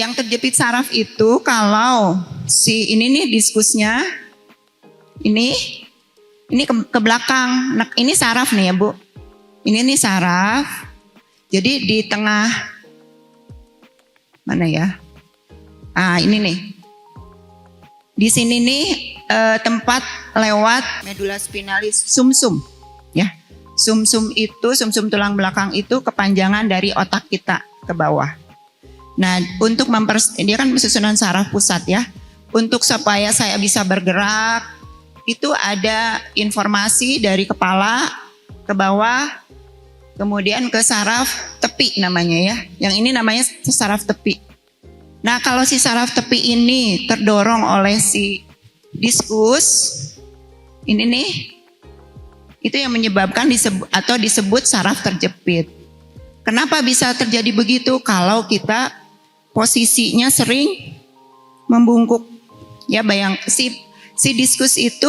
Yang terjepit saraf itu kalau si ini nih diskusnya, ini ke belakang. Nah, ini saraf nih ya Bu. Ini nih saraf. Jadi di tengah mana ya? Ini nih. Di sini nih tempat lewat medula spinalis sumsum, ya. Sumsum itu, sumsum tulang belakang itu kepanjangan dari otak kita ke bawah. Nah, untuk dia kan susunan saraf pusat ya. Untuk supaya saya bisa bergerak, itu ada informasi dari kepala ke bawah, kemudian ke saraf tepi namanya ya. Yang ini namanya saraf tepi. Nah, kalau si saraf tepi ini terdorong oleh si diskus, ini nih, itu yang menyebabkan disebut saraf terjepit. Kenapa bisa terjadi begitu? Kalau kita posisinya sering membungkuk. Ya, si diskus itu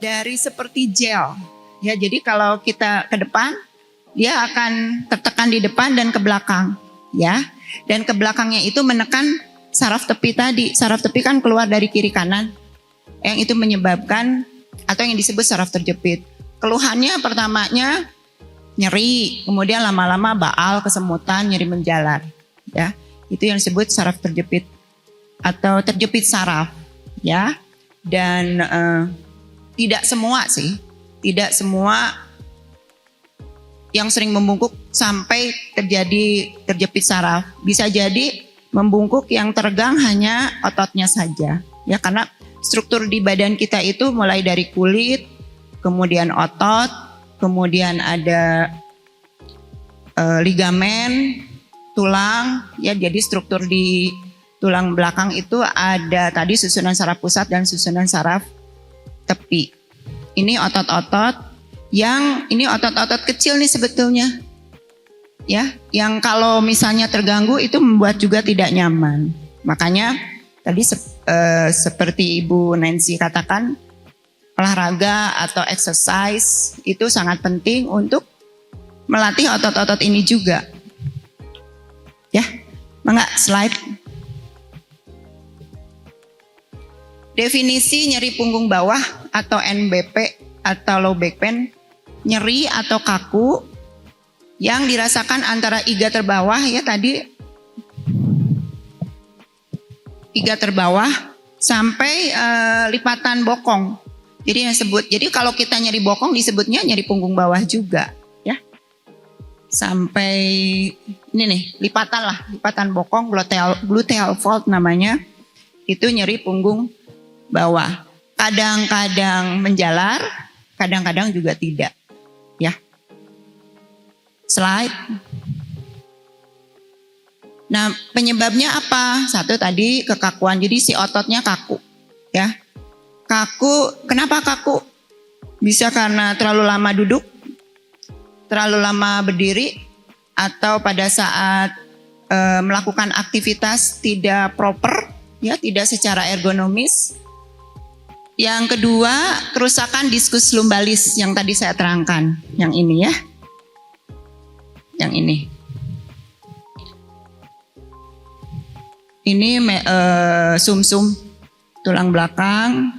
dari seperti gel. Ya, jadi kalau kita ke depan, dia akan tertekan di depan dan ke belakang. Ya, dan ke belakangnya itu menekan saraf tepi tadi. Saraf tepi kan keluar dari kiri kanan. Yang itu menyebabkan atau yang disebut saraf terjepit. Keluhannya pertamanya nyeri, kemudian lama-lama baal, kesemutan, nyeri menjalar. Ya, itu yang disebut saraf terjepit atau terjepit saraf, ya. Dan tidak semua yang sering membungkuk sampai terjadi terjepit saraf. Bisa jadi membungkuk yang teregang hanya ototnya saja, ya, karena struktur di badan kita itu mulai dari kulit, kemudian otot, kemudian ada ligamen, tulang, ya. Jadi struktur di tulang belakang itu ada tadi susunan saraf pusat dan susunan saraf tepi. Ini otot-otot ini otot-otot kecil nih sebetulnya, ya. Yang kalau misalnya terganggu itu membuat juga tidak nyaman. Makanya tadi seperti Ibu Nancy katakan, olahraga atau exercise itu sangat penting untuk melatih otot-otot ini juga. Ya, mangga slide. Definisi nyeri punggung bawah atau NBP atau low back pain, nyeri atau kaku yang dirasakan antara iga terbawah ya tadi, iga terbawah sampai lipatan bokong. Jadi kalau kita nyeri bokong disebutnya nyeri punggung bawah juga, ya. Sampai ini nih, lipatan bokong, gluteal fold namanya, itu nyeri punggung bawah. Kadang-kadang menjalar, kadang-kadang juga tidak, ya. Slide. Nah, penyebabnya apa? Satu tadi kekakuan, jadi si ototnya kaku, ya. Kaku, kenapa kaku? Bisa karena terlalu lama duduk, terlalu lama berdiri, atau pada saat melakukan aktivitas tidak proper, ya, tidak secara ergonomis. Yang kedua, kerusakan diskus lumbalis yang tadi saya terangkan, yang ini ya, yang ini. Ini sumsum tulang belakang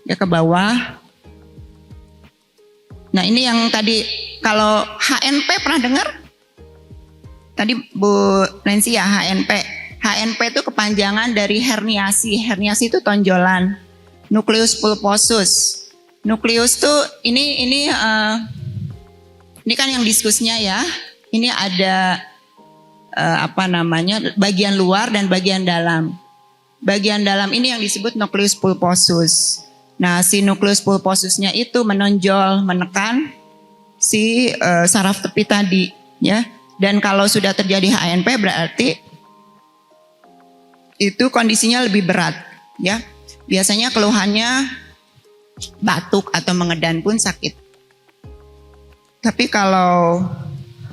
ya ke bawah. Nah, ini yang tadi kalau HNP pernah dengar? Tadi Bu Nancy ya, HNP. HNP itu kepanjangan dari herniasi. Herniasi itu tonjolan. Nucleus pulposus. Nucleus tuh ini kan yang diskusnya ya. Ini ada bagian luar dan bagian dalam. Bagian dalam ini yang disebut nucleus pulposus. Nah, si nucleus pulposusnya itu menonjol, menekan si saraf tepi tadi, ya. Dan kalau sudah terjadi HNP berarti itu kondisinya lebih berat, ya. Biasanya keluhannya batuk atau mengedan pun sakit. Tapi kalau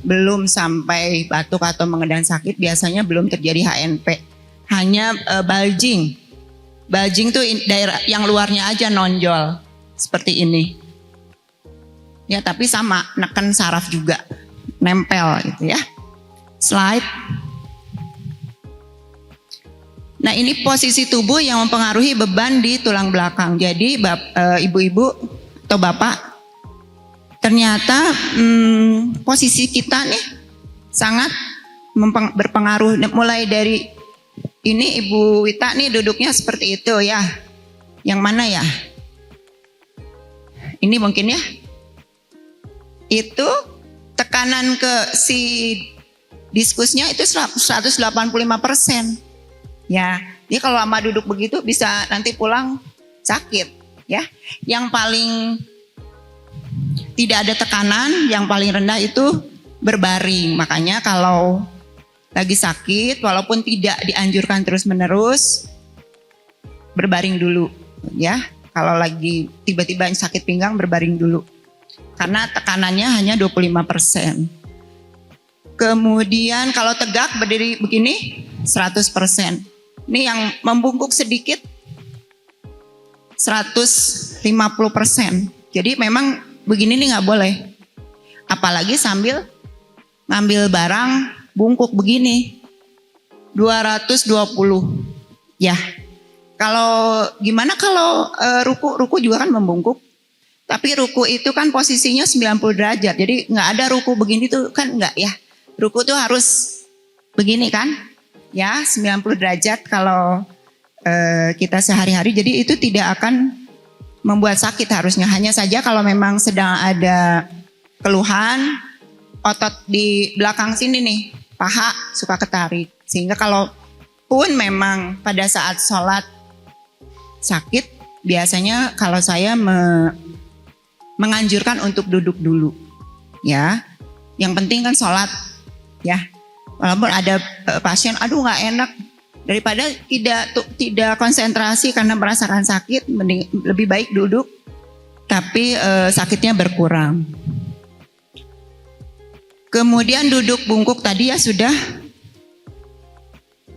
belum sampai batuk atau mengedan sakit, biasanya belum terjadi HNP. Hanya bulging. Bulging tuh daerah yang luarnya aja nonjol seperti ini. Ya, tapi sama neken saraf juga, nempel gitu ya. Slide. Nah ini posisi tubuh yang mempengaruhi beban di tulang belakang. Jadi ibu-ibu atau bapak, ternyata posisi kita nih sangat berpengaruh. Mulai dari ini Ibu Wita nih duduknya seperti itu ya. Yang mana ya? Ini mungkin ya. Itu tekanan ke si diskusnya itu 185%. Ya, jadi kalau lama duduk begitu bisa nanti pulang sakit ya. Yang paling tidak ada tekanan, yang paling rendah itu berbaring. Makanya kalau lagi sakit walaupun tidak dianjurkan terus-menerus, berbaring dulu ya. Kalau lagi tiba-tiba sakit pinggang, berbaring dulu. Karena tekanannya hanya 25%. Kemudian kalau tegak berdiri begini 100%. Ini yang membungkuk sedikit 150%. Jadi memang begini nih nggak boleh. Apalagi sambil ngambil barang bungkuk begini 220 ya. Kalau gimana kalau ruku juga kan membungkuk. Tapi ruku itu kan posisinya 90 derajat. Jadi nggak ada ruku begini tuh kan nggak ya. Ruku tuh harus begini kan. Ya 90 derajat kalau kita sehari-hari. Jadi itu tidak akan membuat sakit harusnya. Hanya saja kalau memang sedang ada keluhan, otot di belakang sini nih, paha suka ketarik. Sehingga kalau pun memang pada saat sholat sakit, biasanya kalau saya menganjurkan untuk duduk dulu. Ya, yang penting kan sholat ya. Walaupun ada pasien, aduh nggak enak, daripada tidak konsentrasi karena merasakan sakit, mending lebih baik duduk, tapi sakitnya berkurang. Kemudian duduk bungkuk tadi ya sudah.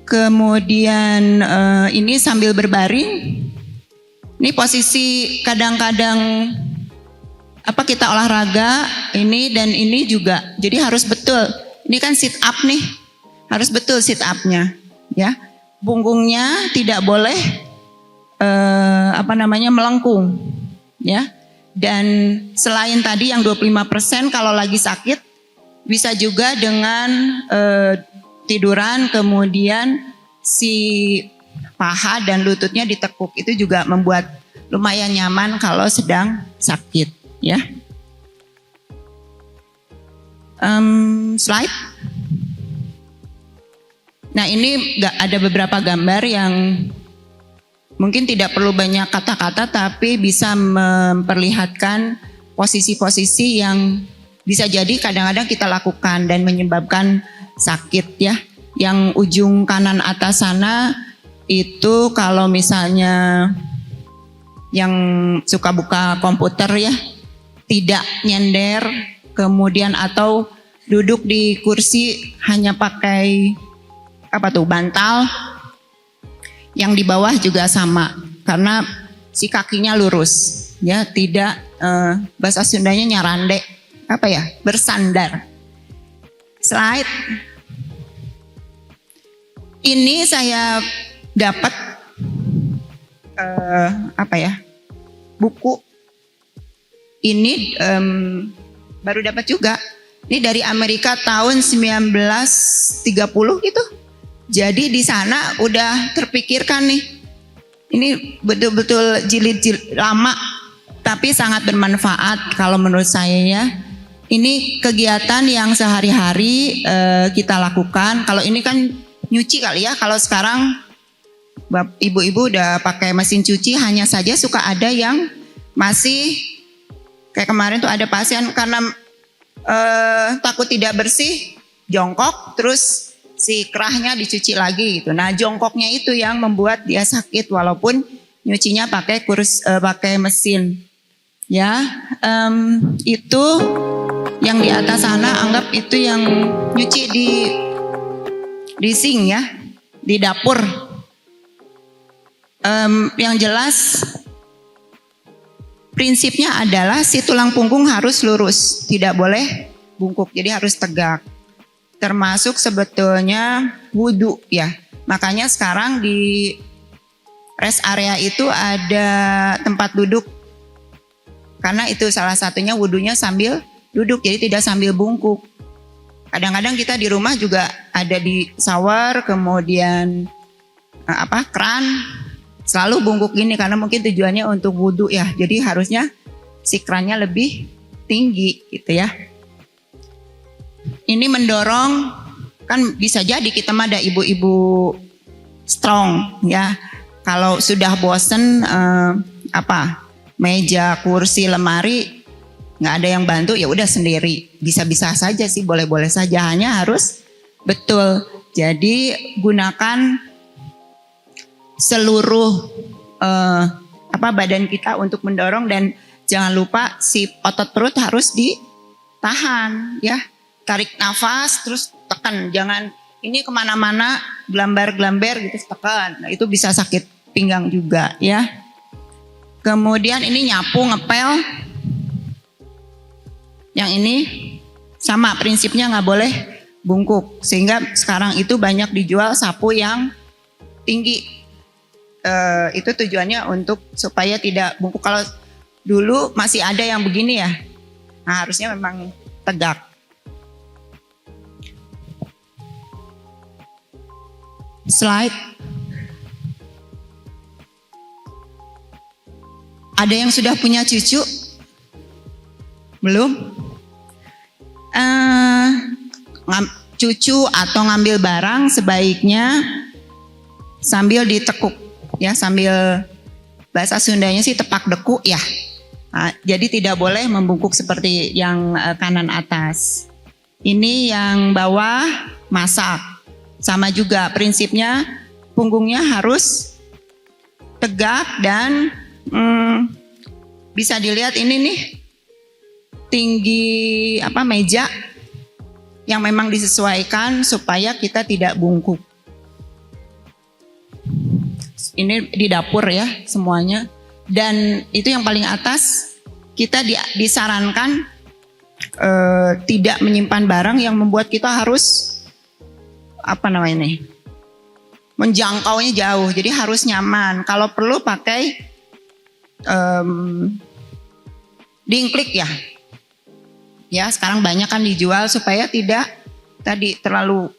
Kemudian ini sambil berbaring, ini posisi kadang-kadang kita olahraga ini dan ini juga, jadi harus betul. Ini kan sit up nih, harus betul sit upnya, ya. Punggungnya tidak boleh melengkung, ya. Dan selain tadi yang 25% kalau lagi sakit, bisa juga dengan tiduran kemudian si paha dan lututnya ditekuk, itu juga membuat lumayan nyaman kalau sedang sakit, ya. Slide. Nah ini ada beberapa gambar yang mungkin tidak perlu banyak kata-kata tapi bisa memperlihatkan posisi-posisi yang bisa jadi kadang-kadang kita lakukan dan menyebabkan sakit ya. Yang ujung kanan atas sana itu kalau misalnya yang suka buka komputer ya, tidak nyender, kemudian atau duduk di kursi hanya pakai bantal, yang di bawah juga sama karena si kakinya lurus ya, tidak bahasa Sundanya nyarande, bersandar. Slide. Ini saya dapat buku ini baru dapat juga. Ini dari Amerika tahun 1930 gitu. Jadi di sana udah terpikirkan nih. Ini betul-betul jilid lama tapi sangat bermanfaat kalau menurut saya ya. Ini kegiatan yang sehari-hari kita lakukan. Kalau ini kan nyuci kali ya. Kalau sekarang ibu-ibu udah pakai mesin cuci, hanya saja suka ada yang masih kayak kemarin tuh ada pasien karena takut tidak bersih, jongkok terus si kerahnya dicuci lagi gitu. Nah jongkoknya itu yang membuat dia sakit walaupun nyucinya pakai mesin. Ya, itu yang di atas sana anggap itu yang nyuci di sink ya, di dapur. Yang jelas prinsipnya adalah si tulang punggung harus lurus, tidak boleh bungkuk, jadi harus tegak. Termasuk sebetulnya wudhu ya. Makanya sekarang di rest area itu ada tempat duduk. Karena itu salah satunya wudhunya sambil duduk, jadi tidak sambil bungkuk. Kadang-kadang kita di rumah juga ada di shower, kemudian keran, selalu bungkuk gini karena mungkin tujuannya untuk wudhu ya. Jadi harusnya si kerannya lebih tinggi gitu ya. Ini mendorong, kan bisa jadi kita mah ada ibu-ibu strong ya. Kalau sudah bosen meja, kursi, lemari nggak ada yang bantu, ya udah sendiri. Bisa-bisa saja sih, boleh-boleh saja, hanya harus betul. Jadi gunakan seluruh badan kita untuk mendorong, dan jangan lupa si otot perut harus ditahan ya. Tarik nafas terus tekan, jangan ini kemana-mana gelambar-gelamber gitu tekan. Nah, itu bisa sakit pinggang juga ya. Kemudian ini nyapu, ngepel. Yang ini sama prinsipnya, nggak boleh bungkuk. Sehingga sekarang itu banyak dijual sapu yang tinggi. Itu tujuannya untuk supaya tidak bungkuk. Kalau dulu masih ada yang begini ya, nah harusnya memang tegak. Slide. Ada yang sudah punya cucu? Belum? Cucu atau ngambil barang sebaiknya sambil ditekuk ya, sambil bahasa Sundanya sih tepak deku ya. Nah, jadi tidak boleh membungkuk seperti yang kanan atas. Ini yang bawah masak. Sama juga prinsipnya, punggungnya harus tegak dan bisa dilihat ini nih tinggi meja yang memang disesuaikan supaya kita tidak bungkuk. Ini di dapur ya semuanya, dan itu yang paling atas kita disarankan tidak menyimpan barang yang membuat kita harus menjangkaunya jauh, jadi harus nyaman. Kalau perlu pakai dingklik ya. Ya, sekarang banyak kan dijual supaya tidak tadi terlalu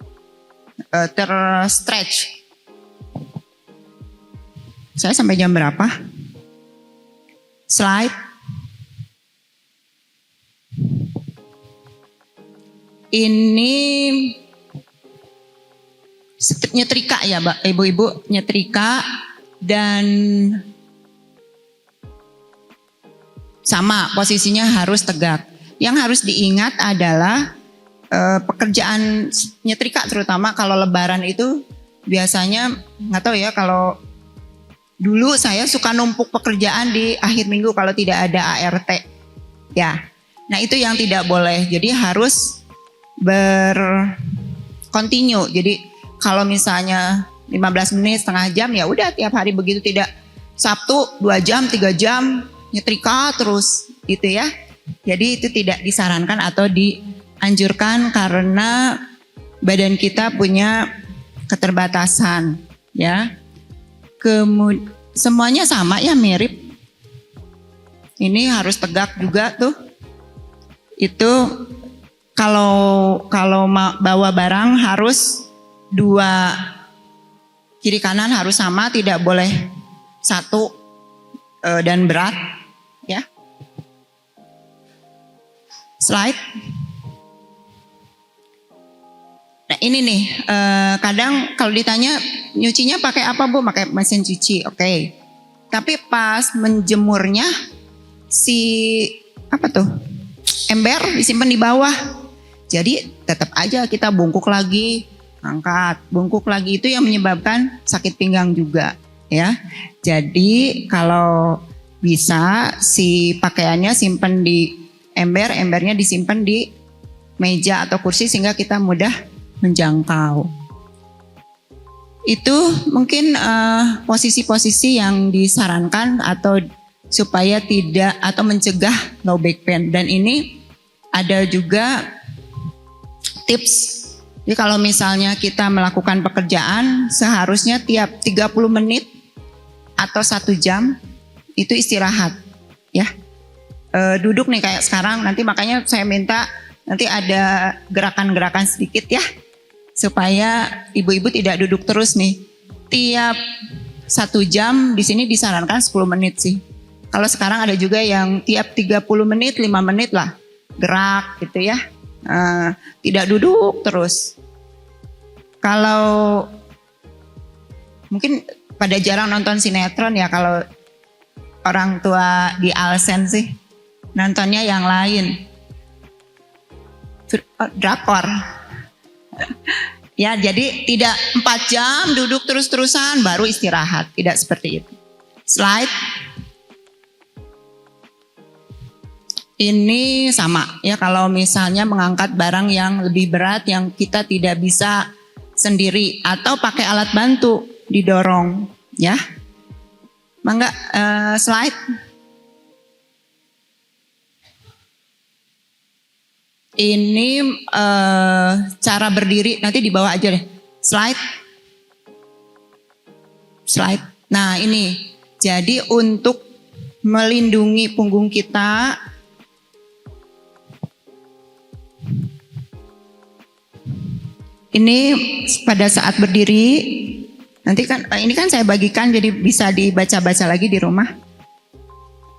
terstretch. Saya sampai jam berapa? Slide. Ini nyetrika ya, Mbak, ibu-ibu, nyetrika, dan sama posisinya harus tegak. Yang harus diingat adalah pekerjaan nyetrika, terutama kalau lebaran itu biasanya, nggak tahu ya, kalau dulu saya suka numpuk pekerjaan di akhir minggu kalau tidak ada ART ya. Nah itu yang tidak boleh, jadi harus berkontinu. Jadi kalau misalnya 15 menit, setengah jam, ya udah tiap hari begitu, tidak Sabtu 2 jam, 3 jam nyetrika terus gitu ya. Jadi itu tidak disarankan atau dianjurkan karena badan kita punya keterbatasan ya. Kemudian semuanya sama ya, mirip. Ini harus tegak juga tuh. Itu kalau bawa barang harus 2 kiri kanan harus sama, tidak boleh 1 dan berat ya. Slide. Nah ini nih, kadang kalau ditanya nyucinya pakai apa Bu? Pakai mesin cuci, oke. Tapi pas menjemurnya ember disimpan di bawah. Jadi tetap aja kita bungkuk lagi, angkat, bungkuk lagi, itu yang menyebabkan sakit pinggang juga ya. Jadi kalau bisa si pakaiannya simpan di ember, embernya disimpan di meja atau kursi sehingga kita mudah menjangkau. Itu mungkin posisi-posisi yang disarankan atau supaya tidak atau mencegah low back pain. Dan ini ada juga tips Jadi kalau misalnya kita melakukan pekerjaan, seharusnya tiap 30 menit atau 1 jam itu istirahat, ya. Duduk nih kayak sekarang, nanti makanya saya minta nanti ada gerakan-gerakan sedikit ya, supaya ibu-ibu tidak duduk terus nih. Tiap 1 jam, di sini disarankan 10 menit sih. Kalau sekarang ada juga yang tiap 30 menit, 5 menit lah gerak gitu ya. Tidak duduk terus. Kalau mungkin pada jarang nonton sinetron ya, kalau orang tua di Alsen sih nontonnya yang lain, drakor. Ya, jadi tidak 4 jam duduk terus-terusan baru istirahat, tidak seperti itu. Slide. Ini sama ya, kalau misalnya mengangkat barang yang lebih berat yang kita tidak bisa sendiri atau pakai alat bantu didorong ya. Mangga slide. Ini cara berdiri, nanti di bawah aja deh. Slide. Nah ini, jadi untuk melindungi punggung kita, ini pada saat berdiri, nanti kan ini kan saya bagikan jadi bisa dibaca-baca lagi di rumah.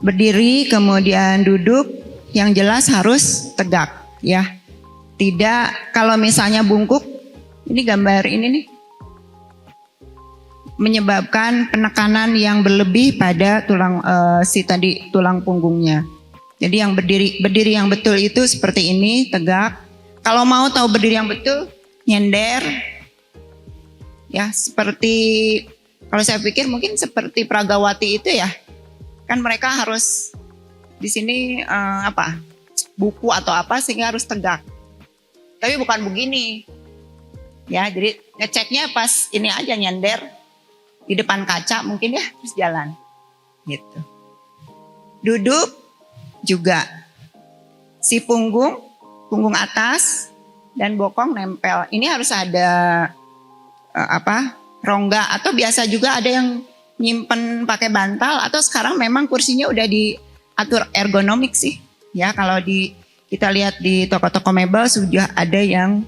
Berdiri kemudian duduk, yang jelas harus tegak ya. Tidak, kalau misalnya bungkuk, ini gambar ini nih, menyebabkan penekanan yang berlebih pada tulang tulang punggungnya. Jadi yang berdiri yang betul itu seperti ini, tegak. Kalau mau tahu berdiri yang betul, nyender, ya seperti kalau saya pikir mungkin seperti Pragawati itu ya, kan mereka harus di sini buku atau apa sehingga harus tegak. Tapi bukan begini, ya jadi ngeceknya pas ini aja nyender di depan kaca mungkin ya, terus jalan, gitu. Duduk juga, si punggung atas dan bokong nempel. Ini harus ada rongga, atau biasa juga ada yang nyimpen pakai bantal, atau sekarang memang kursinya udah diatur ergonomik sih. Ya kalau kita lihat di toko-toko mebel sudah ada yang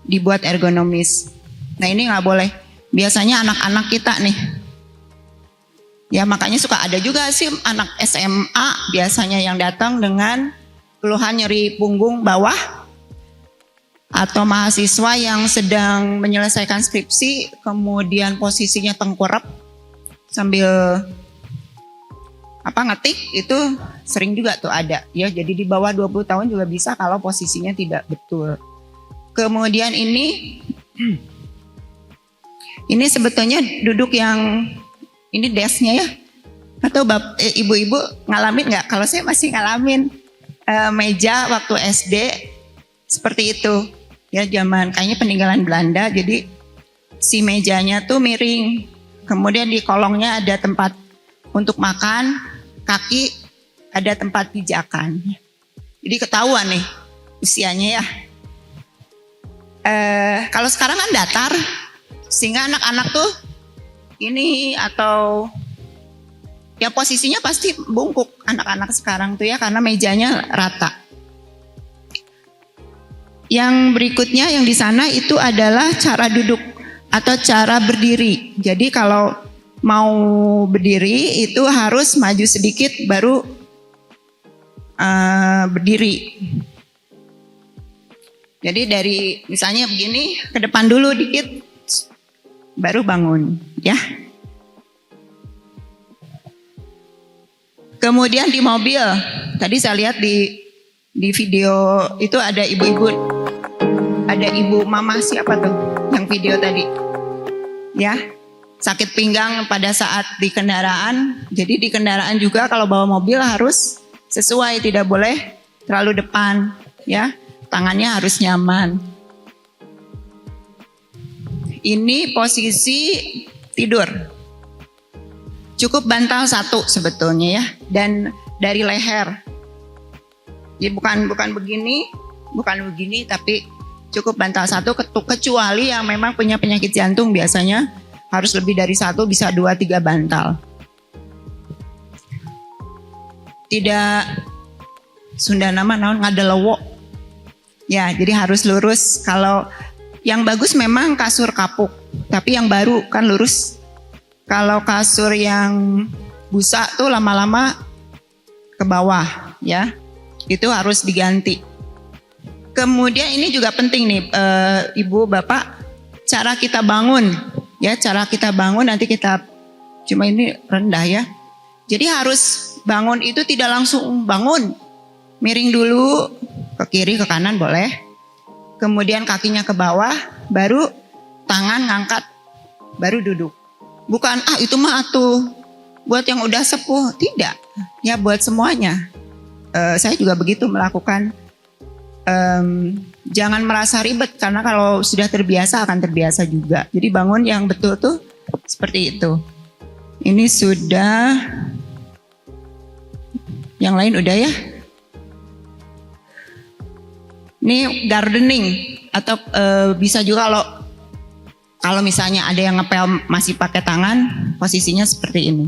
dibuat ergonomis. Nah ini nggak boleh. Biasanya anak-anak kita nih, ya makanya suka ada juga sih anak SMA biasanya yang datang dengan keluhan nyeri punggung bawah, atau mahasiswa yang sedang menyelesaikan skripsi kemudian posisinya tengkurap sambil ngetik, itu sering juga tuh ada ya. Jadi di bawah 20 tahun juga bisa kalau posisinya tidak betul. Kemudian ini sebetulnya duduk yang ini desknya ya, atau ibu-ibu ngalamin nggak? Kalau saya masih ngalamin meja waktu SD seperti itu ya, zaman kayaknya peninggalan Belanda. Jadi si mejanya tuh miring, kemudian di kolongnya ada tempat untuk makan, kaki ada tempat pijakan. Jadi ketahuan nih usianya ya. Kalau sekarang kan datar, sehingga anak-anak tuh ini atau ya posisinya pasti bungkuk anak-anak sekarang tuh ya, karena mejanya rata. Yang berikutnya yang di sana itu adalah cara duduk atau cara berdiri. Jadi kalau mau berdiri itu harus maju sedikit baru berdiri. Jadi dari misalnya begini ke depan dulu dikit baru bangun ya. Kemudian di mobil, tadi saya lihat di video itu ada ibu-ibu, ada ibu mama siapa tuh yang video tadi ya, sakit pinggang pada saat di kendaraan. Jadi di kendaraan juga kalau bawa mobil harus sesuai, tidak boleh terlalu depan ya, tangannya harus nyaman. Ini posisi tidur, cukup bantal satu sebetulnya ya, dan dari leher. Jadi bukan begini, tapi cukup bantal satu, kecuali yang memang punya penyakit jantung biasanya harus lebih dari satu, bisa 2-3 bantal. Tidak, Sunda nama naon ngadelewo. Ya, jadi harus lurus. Kalau yang bagus memang kasur kapuk, tapi yang baru kan lurus. Kalau kasur yang busa tuh lama-lama ke bawah, ya, itu harus diganti. Kemudian ini juga penting nih, Ibu, Bapak, cara kita bangun, ya, cara kita bangun nanti kita, cuma ini rendah ya. Jadi harus bangun itu tidak langsung bangun, miring dulu ke kiri ke kanan boleh, kemudian kakinya ke bawah, baru tangan ngangkat, baru duduk. Bukan itu mah atuh buat yang udah sepuh, tidak, ya buat semuanya. Saya juga begitu melakukan. Jangan merasa ribet karena kalau sudah terbiasa akan terbiasa juga. Jadi bangun yang betul tuh seperti itu. Ini sudah, yang lain udah ya. Ini gardening atau bisa juga kalau misalnya ada yang ngepel masih pakai tangan, posisinya seperti ini.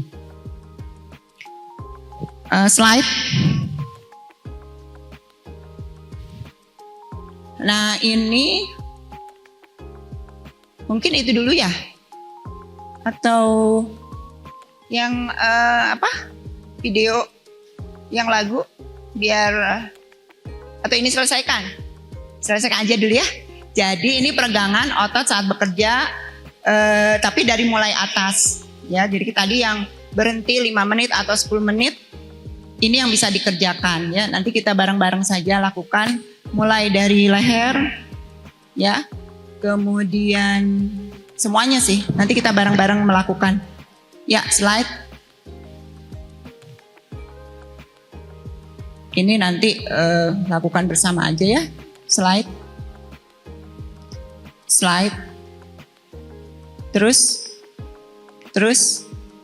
Slide. Nah ini mungkin itu dulu ya, atau yang video yang lagu biar, atau ini selesaikan aja dulu ya. Jadi ini peregangan otot saat bekerja, tapi dari mulai atas ya. Jadi tadi yang berhenti 5 menit atau 10 menit ini yang bisa dikerjakan ya. Nanti kita bareng-bareng saja lakukan. Mulai dari leher, ya, kemudian semuanya sih. Nanti kita bareng-bareng melakukan. Ya, slide. Ini nanti lakukan bersama aja ya. Slide. Terus,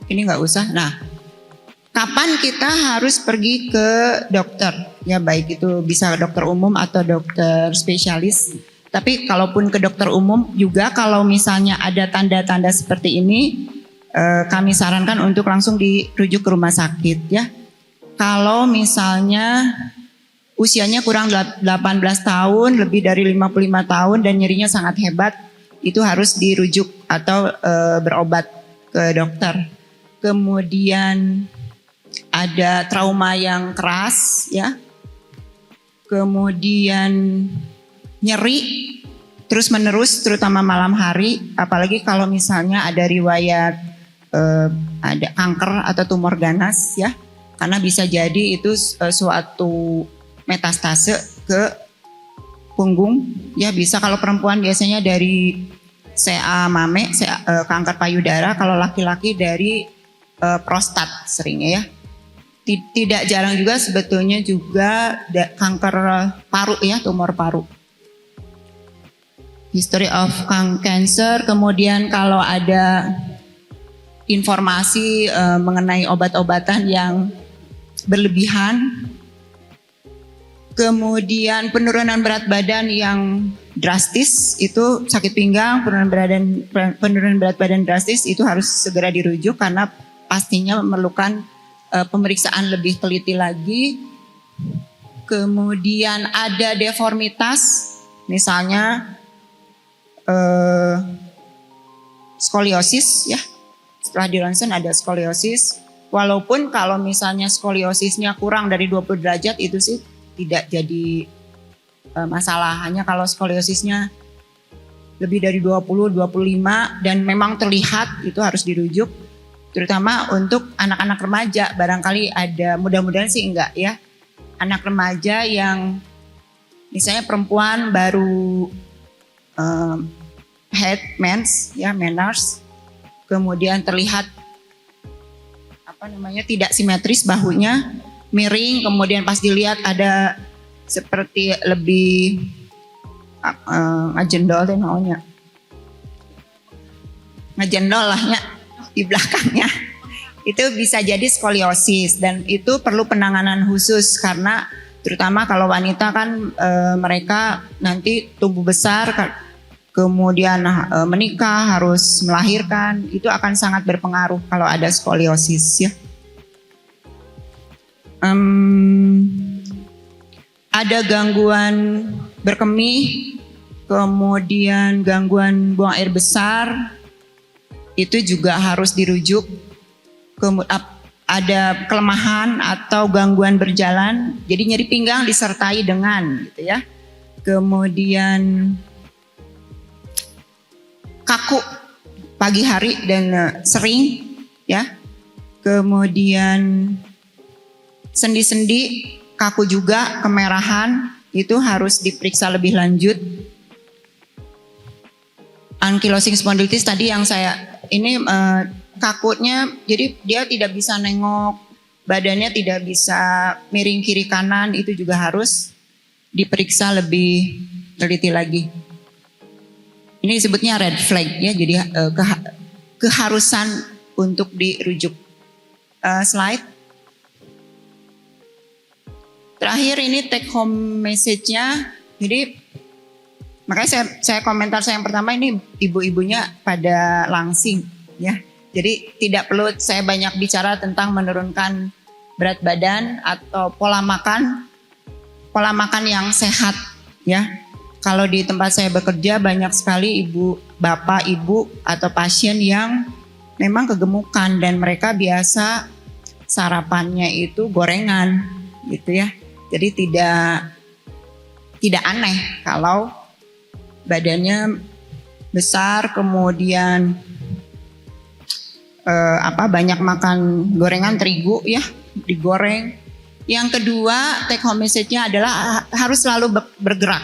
ini nggak usah. Nah, kapan kita harus pergi ke dokter? Ya baik itu bisa dokter umum atau dokter spesialis. Tapi kalaupun ke dokter umum juga kalau misalnya ada tanda-tanda seperti ini, kami sarankan untuk langsung dirujuk ke rumah sakit ya. Kalau misalnya usianya kurang 18 tahun, lebih dari 55 tahun dan nyerinya sangat hebat, itu harus dirujuk atau berobat ke dokter. Kemudian ada trauma yang keras ya. Kemudian nyeri terus menerus terutama malam hari, apalagi kalau misalnya ada riwayat ada kanker atau tumor ganas ya. Karena bisa jadi itu suatu metastase ke punggung ya, bisa kalau perempuan biasanya dari CA mame, kanker payudara, kalau laki-laki dari prostat seringnya ya. Tidak jarang juga sebetulnya juga kanker paru ya, tumor paru. History of cancer, kemudian kalau ada informasi mengenai obat-obatan yang berlebihan, kemudian penurunan berat badan yang drastis, itu sakit pinggang, penurunan berat badan drastis itu harus segera dirujuk karena pastinya memerlukan pemeriksaan lebih teliti lagi. Kemudian ada deformitas, misalnya skoliosis ya. Setelah di ronsen ada skoliosis. Walaupun kalau misalnya skoliosisnya kurang dari 20 derajat itu sih tidak jadi masalah. Hanya kalau skoliosisnya lebih dari 20, 25 dan memang terlihat, itu harus dirujuk. Terutama untuk anak-anak remaja, barangkali ada, mudah-mudahan sih enggak ya, anak remaja yang misalnya perempuan baru head mens ya, menarche, kemudian terlihat tidak simetris bahunya, miring, kemudian pas dilihat ada seperti lebih ngajendol deh maunya, ngajendol lahnya di belakangnya, itu bisa jadi skoliosis dan itu perlu penanganan khusus karena Terutama kalau wanita kan mereka nanti tumbuh besar, kemudian menikah, harus melahirkan, itu akan sangat berpengaruh kalau ada skoliosis ya. Ada gangguan berkemih, kemudian gangguan buang air besar, itu juga harus dirujuk. Ada kelemahan atau gangguan berjalan, jadi nyeri pinggang disertai dengan gitu ya. Kemudian kaku pagi hari dan sering ya. Kemudian sendi-sendi kaku juga, kemerahan, itu harus diperiksa lebih lanjut. Ankylosing spondylitis tadi yang saya ini kakunya, jadi dia tidak bisa nengok, badannya tidak bisa miring kiri kanan, itu juga harus diperiksa lebih teliti lagi. Ini disebutnya red flag ya, jadi keharusan untuk dirujuk. Slide. Terakhir ini take home message-nya, jadi makanya saya komentar saya yang pertama ini ibu-ibunya pada langsing ya. Jadi tidak perlu saya banyak bicara tentang menurunkan berat badan atau pola makan yang sehat ya. Kalau di tempat saya bekerja banyak sekali bapak, ibu atau pasien yang memang kegemukan dan mereka biasa sarapannya itu gorengan gitu ya. Jadi tidak aneh kalau badannya besar, kemudian banyak makan gorengan terigu ya, digoreng. Yang kedua, take home message-nya adalah harus selalu bergerak.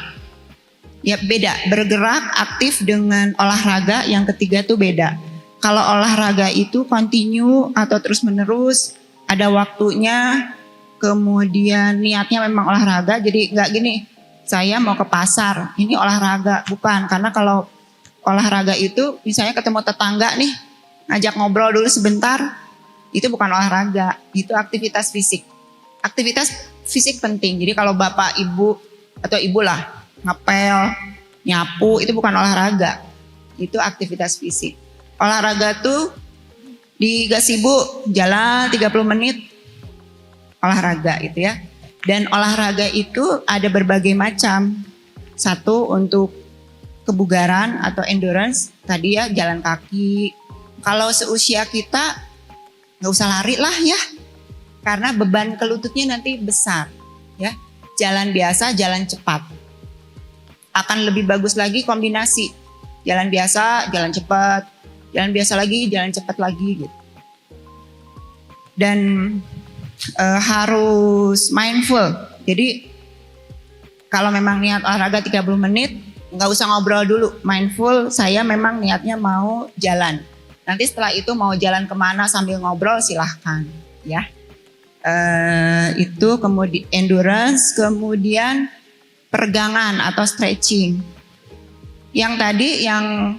Ya beda, bergerak aktif dengan olahraga. Yang ketiga tuh beda. Kalau olahraga itu continue atau terus menerus, ada waktunya, kemudian niatnya memang olahraga. Jadi nggak gini, saya mau ke pasar, ini olahraga, bukan. Karena kalau olahraga itu misalnya ketemu tetangga nih, ngajak ngobrol dulu sebentar, itu bukan olahraga, itu aktivitas fisik. Aktivitas fisik penting, jadi kalau bapak, ibu, atau ibu lah, ngepel, nyapu, itu bukan olahraga, itu aktivitas fisik. Olahraga tuh di gazebo, jalan 30 menit, olahraga itu ya. Dan olahraga itu ada berbagai macam. Satu untuk kebugaran atau endurance, tadi ya jalan kaki. Kalau seusia kita nggak usah lari lah ya, karena beban ke lututnya nanti besar ya. Jalan biasa, jalan cepat. Akan lebih bagus lagi kombinasi jalan biasa, jalan cepat, jalan biasa lagi, jalan cepat lagi gitu. Dan harus mindful. Jadi kalau memang niat olahraga 30 menit, nggak usah ngobrol dulu. Mindful, saya memang niatnya mau jalan. Nanti setelah itu mau jalan kemana sambil ngobrol silahkan ya. Itu kemudian endurance, kemudian peregangan atau stretching. Yang tadi yang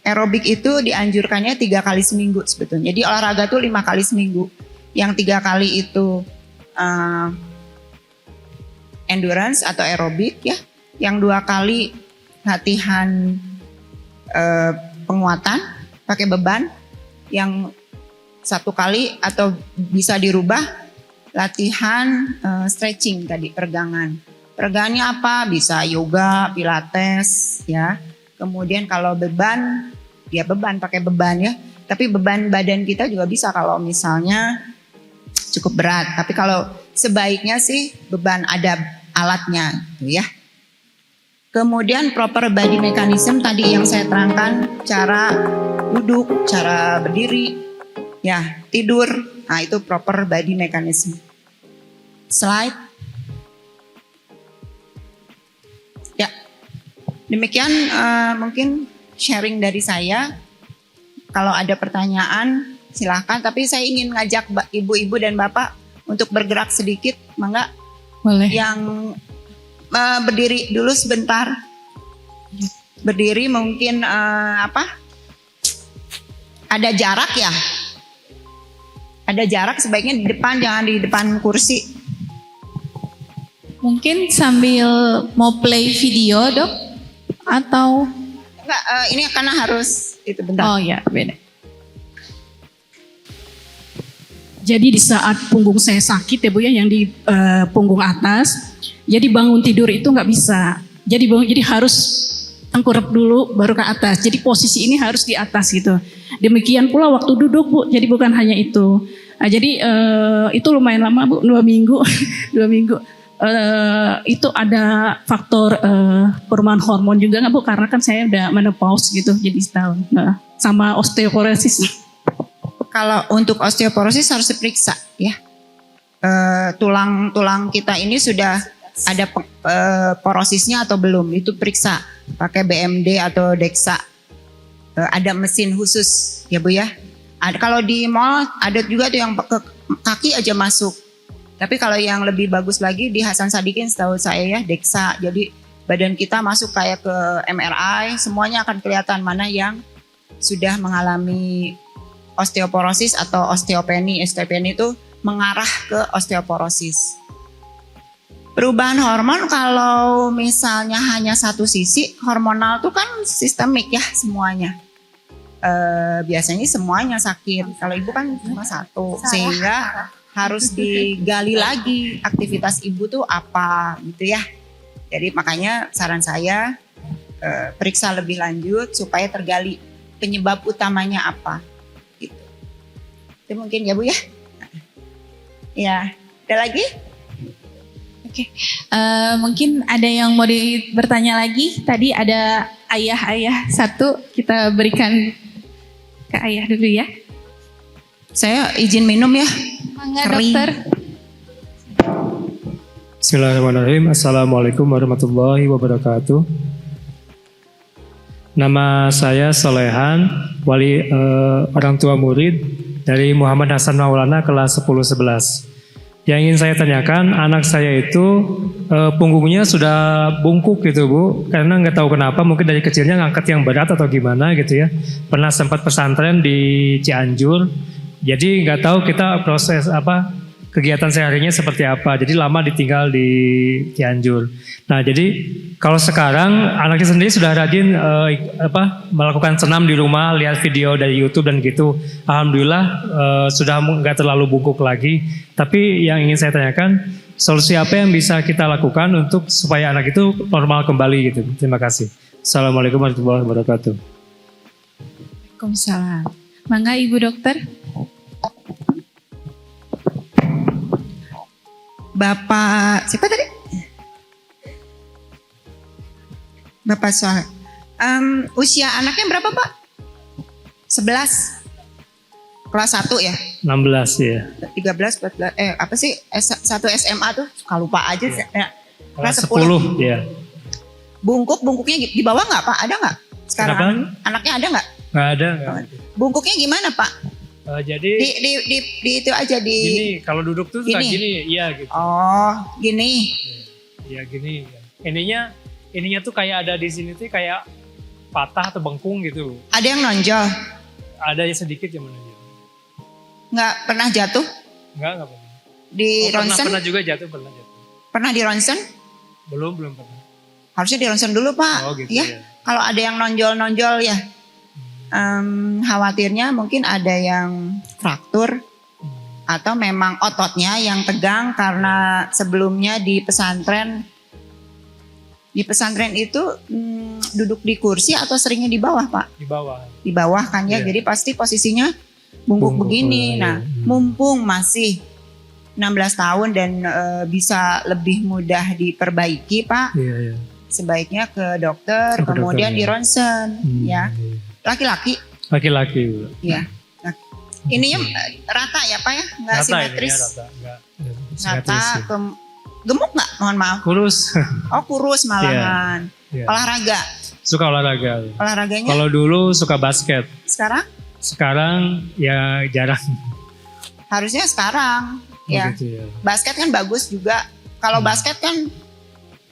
aerobik itu dianjurkannya 3 kali seminggu sebetulnya. Jadi olahraga tuh 5 kali seminggu. Yang 3 kali itu endurance atau aerobik ya. Yang 2 kali latihan penguatan pakai beban, yang 1 kali atau bisa dirubah latihan stretching tadi, peregangan. Peregangannya apa? Bisa yoga, pilates ya. Kemudian kalau beban, ya beban pakai beban ya. Tapi beban badan kita juga bisa kalau misalnya cukup berat. Tapi kalau sebaiknya sih beban ada alatnya gitu ya. Kemudian proper body mechanism tadi yang saya terangkan, cara duduk, cara berdiri, ya tidur. Nah itu proper body mechanism. Slide. Ya, demikian mungkin sharing dari saya. Kalau ada pertanyaan silahkan. Tapi saya ingin ngajak ibu-ibu dan bapak untuk bergerak sedikit, mangga. Boleh. Yang berdiri dulu sebentar. Berdiri mungkin ada jarak ya. Ada jarak, sebaiknya di depan, jangan di depan kursi. Mungkin sambil mau play video, Dok? Atau Enggak, ini karena harus itu bentar. oh ya, beda. Jadi di saat punggung saya sakit ya Bu ya, yang di punggung atas, jadi bangun tidur itu nggak bisa. Jadi harus tengkurap dulu baru ke atas. Jadi posisi ini harus di atas gitu. Demikian pula waktu duduk Bu. Jadi bukan hanya itu. Nah, jadi itu lumayan lama Bu, 2 minggu, 2 minggu. Itu ada faktor perubahan hormon juga nggak Bu? Karena kan saya udah menopause gitu, jadi setahun. Nah, sama osteoporosis. Kalau untuk osteoporosis harus diperiksa ya. Tulang kita ini sudah ada porosisnya atau belum, itu periksa pakai BMD atau DEXA. Ada mesin khusus ya Bu ya. Kalau di mall ada juga tuh yang ke kaki aja masuk. Tapi kalau yang lebih bagus lagi di Hasan Sadikin setahu saya ya DEXA. Jadi badan kita masuk kayak ke MRI, semuanya akan kelihatan mana yang sudah mengalami osteoporosis atau osteopeni. Osteopeni itu mengarah ke osteoporosis. Perubahan hormon kalau misalnya hanya satu sisi, hormonal itu kan sistemik ya semuanya. Biasanya semuanya sakit. Kalau ibu kan cuma satu, sehingga harus digali lagi aktivitas ibu tuh apa gitu ya. Jadi makanya saran saya periksa lebih lanjut supaya tergali penyebab utamanya apa. Gitu. Itu mungkin ya Bu ya. Ya, ada lagi? Oke, mungkin ada yang mau bertanya lagi. Tadi ada ayah satu, kita berikan ke ayah dulu ya. Saya izin minum ya. Mangga Kering. dokter. Bismillahirrahmanirrahim. Assalamualaikum warahmatullahi wabarakatuh. Nama saya Solehan, wali orang tua murid dari Muhammad Hasan Maulana kelas 10-11. Yang ingin saya tanyakan, anak saya itu punggungnya sudah bungkuk gitu Bu, karena nggak tahu kenapa, mungkin dari kecilnya ngangkat yang berat atau gimana gitu ya. Pernah sempat pesantren di Cianjur, jadi nggak tahu kita proses kegiatan seharinya seperti apa. Jadi lama ditinggal di Cianjur. Nah jadi kalau sekarang anaknya sendiri sudah rajin melakukan senam di rumah, lihat video dari YouTube dan gitu. Alhamdulillah sudah nggak terlalu bungkuk lagi. Tapi yang ingin saya tanyakan, solusi apa yang bisa kita lakukan untuk supaya anak itu normal kembali gitu. Terima kasih. Assalamualaikum warahmatullahi wabarakatuh. Waalaikumsalam. Mangga Ibu dokter. Bapak siapa tadi? Bapak Soal. Usia anaknya berapa Pak? 11. Kelas 1 ya? 16 ya. 13, 14, apa sih? S1 SMA tuh suka lupa aja. Ya. Kelas 10 ya. Bungkuknya di bawah nggak Pak? Ada nggak? Sekarang Kenapa? anaknya ada nggak? Nggak ada. Bungkuknya gimana Pak? Jadi Di itu aja di. gini, kalau duduk tuh suka gini, iya gitu. Oh, gini. Iya gini. Ininya tuh kayak ada di sini tuh kayak patah atau bengkung gitu. Ada yang nonjol? Ada sedikit yang menonjol. Nggak pernah jatuh? Enggak pernah. Di ronsen? Pernah juga jatuh. Pernah di ronsen? Belum pernah. Harusnya di ronsen dulu Pak. Oh gitu ya. ya. Kalau ada yang nonjol ya. Khawatirnya mungkin ada yang fraktur atau memang ototnya yang tegang karena sebelumnya di pesantren itu duduk di kursi atau seringnya di bawah Pak? Di bawah kan ya, jadi pasti posisinya bungkuk begini. Nah mumpung masih 16 tahun dan bisa lebih mudah diperbaiki Pak, sebaiknya ke dokter, kemudian di ronsen ya. Laki-laki? Laki-laki. Iya. Ininya rata ya Pak ya? Nggak simetris? Rata. Gemuk nggak? Mohon maaf. Kurus. Oh kurus malahan. Iya. Olahraga? Suka olahraga. Olahraganya? Kalau dulu suka basket. Sekarang? Sekarang ya jarang. Harusnya sekarang. Ya. Gitu ya. Basket kan bagus juga. Kalau basket kan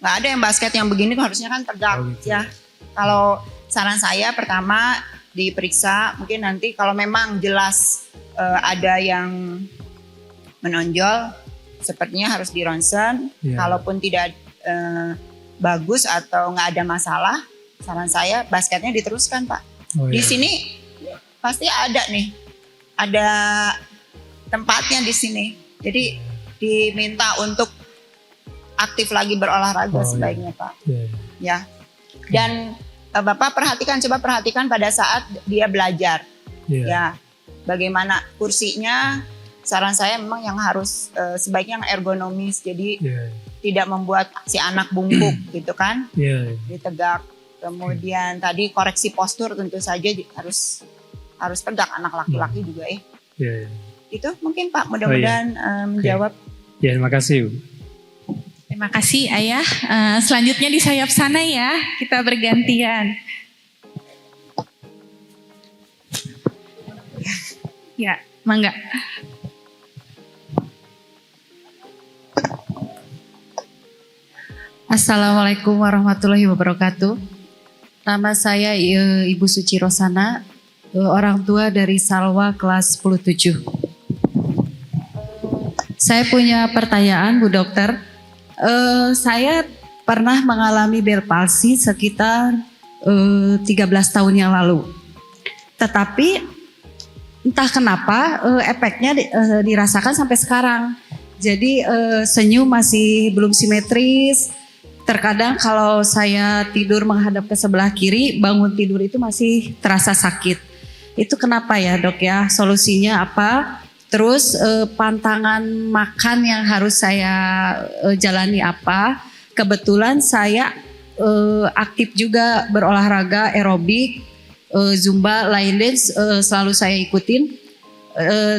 nggak ada yang basket yang begini harusnya kan tegak gitu. ya. Kalau saran saya pertama diperiksa, mungkin nanti kalau memang jelas ada yang menonjol, sepertinya harus di ronsen. Iya. Kalaupun tidak bagus atau nggak ada masalah, saran saya basketnya diteruskan Pak. Oh, Di iya. sini pasti ada nih, ada tempatnya di sini. Jadi diminta untuk aktif lagi berolahraga Oh, iya. sebaiknya Pak. Iya. Ya. Dan Bapak coba perhatikan pada saat dia belajar. Iya. Ya, bagaimana kursinya? Saran saya memang yang harus sebaiknya yang ergonomis. Jadi Iya. tidak membuat si anak bungkuk gitu kan, Iya. ditegak. Kemudian tadi koreksi postur tentu saja harus tegak, anak laki-laki juga ya. Iya. Itu mungkin Pak, mudah-mudahan menjawab. Ya, terima kasih, Bu. Terima kasih Ayah. Selanjutnya di sayap sana ya, kita bergantian. Ya, mangga. Assalamualaikum warahmatullahi wabarakatuh. Nama saya Ibu Suci Rosana, orang tua dari Salwa kelas 10-7. Saya punya pertanyaan Bu Dokter. Saya pernah mengalami Bell palsy sekitar 13 tahun yang lalu. Tetapi entah kenapa efeknya dirasakan sampai sekarang. Jadi senyum masih belum simetris. Terkadang kalau saya tidur menghadap ke sebelah kiri, bangun tidur itu masih terasa sakit. Itu kenapa ya Dok ya? Solusinya apa? Terus pantangan makan yang harus saya jalani apa? Kebetulan saya aktif juga berolahraga aerobik, zumba, line dance selalu saya ikutin.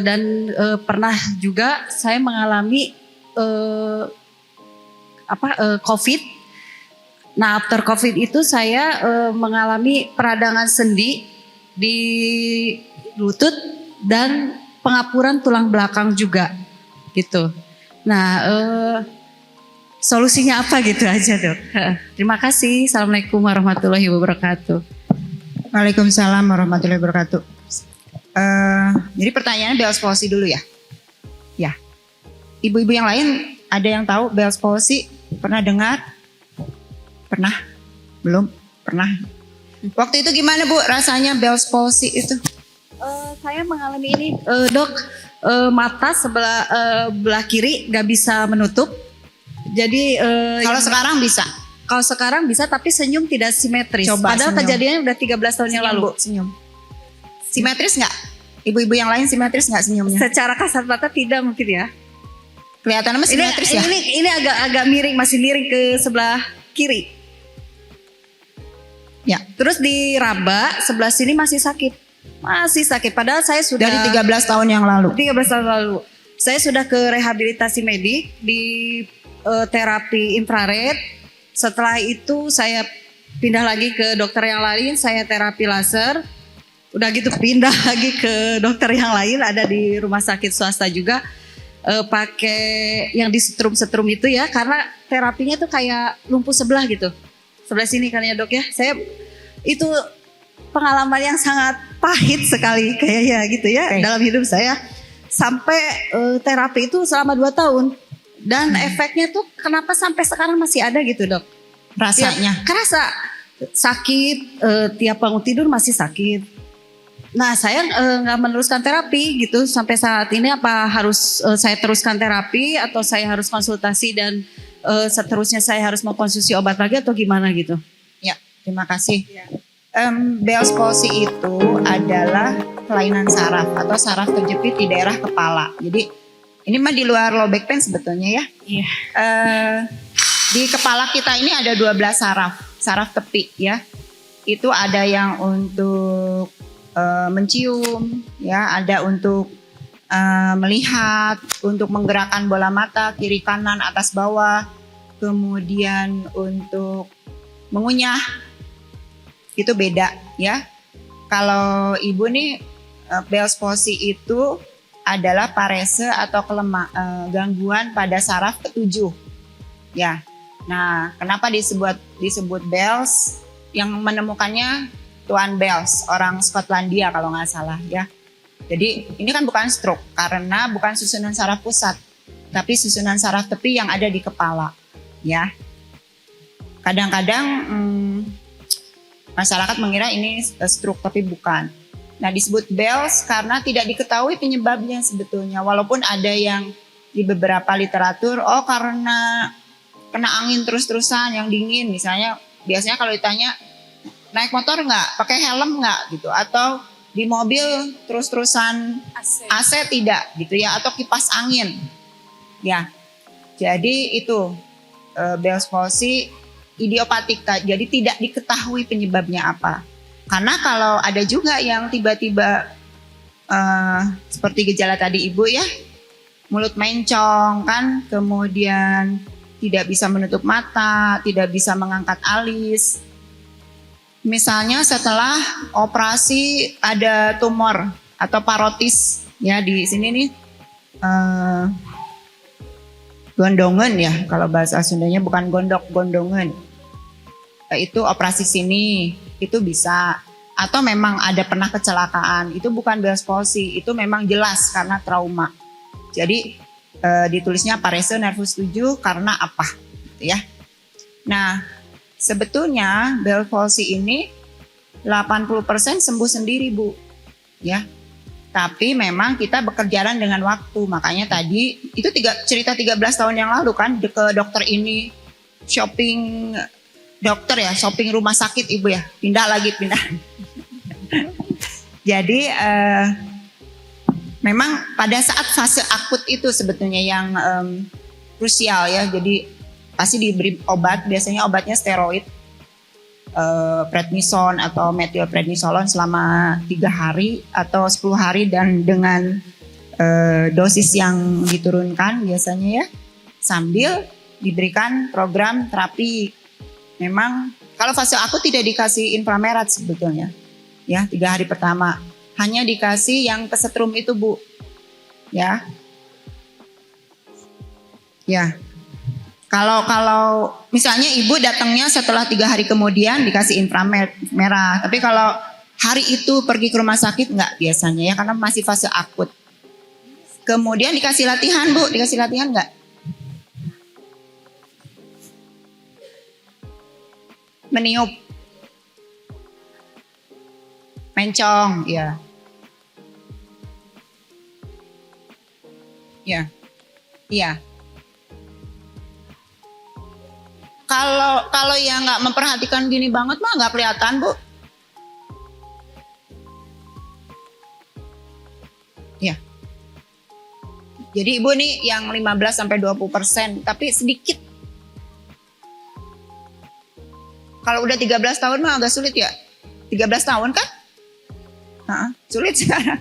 Dan pernah juga saya mengalami COVID. Nah, after COVID itu saya mengalami peradangan sendi di lutut dan pengapuran tulang belakang juga, gitu. Nah, solusinya apa gitu aja Dok? Terima kasih. Assalamualaikum warahmatullahi wabarakatuh. Waalaikumsalam warahmatullahi wabarakatuh. Jadi pertanyaannya Bell's palsy dulu ya. Ya. Ibu-ibu yang lain ada yang tahu Bell's palsy? Pernah dengar? Pernah? Belum? Pernah? Waktu itu gimana Bu rasanya Bell's palsy itu? Saya mengalami ini Dok, mata belah kiri gak bisa menutup. Jadi Kalau sekarang bisa? kalau sekarang bisa tapi senyum tidak simetris. Coba Padahal senyum. kejadiannya udah 13 tahun yang lalu. Bu, senyum. Simetris nggak? Ibu-ibu yang lain simetris nggak senyumnya? Secara kasat mata tidak mungkin ya. Kelihatan sama simetris ya? Ini agak miring, masih miring ke sebelah kiri. Ya. Terus diraba sebelah sini masih sakit. Masih sakit. Padahal saya sudah Dari 13 tahun yang lalu. 13 tahun lalu. Saya sudah ke rehabilitasi medik di terapi infrared. Setelah itu saya pindah lagi ke dokter yang lain, saya terapi laser. Udah gitu pindah lagi ke dokter yang lain, ada di rumah sakit swasta juga. Pakai yang disetrum-setrum itu ya, karena terapinya tuh kayak lumpuh sebelah gitu. Sebelah sini kan ya Dok ya. Saya itu pengalaman yang sangat pahit sekali kayaknya gitu ya dalam hidup saya. Sampai terapi itu selama 2 tahun. Dan efeknya tuh kenapa sampai sekarang masih ada gitu Dok. Rasanya? Ya, kerasa sakit, tiap bangun tidur masih sakit. Nah saya nggak meneruskan terapi gitu sampai saat ini. Apa harus saya teruskan terapi atau saya harus konsultasi dan seterusnya saya harus mengkonsumsi obat lagi atau gimana gitu? Ya, terima kasih. Bell's palsy itu adalah kelainan saraf atau saraf terjepit di daerah kepala. Jadi ini mah di luar low back pain sebetulnya ya. Iya. Di kepala kita ini ada 12 saraf tepi ya. Itu ada yang untuk mencium, ya, ada untuk melihat, untuk menggerakkan bola mata kiri kanan atas bawah, kemudian untuk mengunyah, itu beda ya. Kalau ibu nih Bell's palsy itu adalah parese atau gangguan pada saraf ketujuh, ya. Nah, kenapa disebut Bell's? Yang menemukannya Tuan Bell's, orang Skotlandia kalau nggak salah ya. Jadi ini kan bukan stroke karena bukan susunan saraf pusat. tapi susunan saraf tepi yang ada di kepala, ya. Kadang-kadang masyarakat mengira ini stroke, tapi bukan. Nah, disebut Bell's karena tidak diketahui penyebabnya sebetulnya. Walaupun ada yang di beberapa literatur, karena kena angin terus-terusan yang dingin. Misalnya, biasanya kalau ditanya, naik motor nggak, pakai helm nggak gitu. Atau di mobil terus-terusan AC tidak gitu ya. Atau kipas angin. Ya, jadi itu Bell's palsy idiopatik. Jadi tidak diketahui penyebabnya apa. Karena kalau ada juga yang tiba-tiba seperti gejala tadi Ibu ya, mulut mencong kan, kemudian tidak bisa menutup mata, tidak bisa mengangkat alis. Misalnya setelah operasi ada tumor atau parotis ya di sini nih, gondongan ya, kalau bahasa Sundanya bukan gondok, gondongan. Itu operasi sini, itu bisa. Atau memang ada pernah kecelakaan, itu bukan Bell's palsy, itu memang jelas karena trauma. Jadi ditulisnya parese nervus 7 karena apa gitu ya. Nah, sebetulnya Bell's palsy ini 80% sembuh sendiri, Bu. Ya. Tapi memang kita bekerjaan dengan waktu. Makanya tadi itu cerita 13 tahun yang lalu kan, ke dokter ini shopping dokter ya, shopping rumah sakit Ibu ya, pindah. Jadi memang pada saat fase akut itu sebetulnya yang krusial ya. Jadi pasti diberi obat, biasanya obatnya steroid, prednison atau methylprednisolone selama 3 hari atau 10 hari dan dengan dosis yang diturunkan biasanya ya, sambil diberikan program terapi. Memang kalau fase akut tidak dikasih inframerah sebetulnya ya, 3 hari pertama hanya dikasih yang kesetrum itu Bu ya. Kalau misalnya Ibu datangnya setelah 3 hari kemudian dikasih inframerah, tapi kalau hari itu pergi ke rumah sakit enggak biasanya ya, karena masih fase akut. Kemudian dikasih latihan Bu, dikasih latihan enggak? Meniup, mencong, ya. Kalau yang nggak memperhatikan gini banget mah nggak kelihatan Bu. Ya. Jadi Ibu nih yang 15-20%, tapi sedikit. Kalau udah 13 tahun mah agak sulit ya. 13 tahun kan? Sulit sekarang.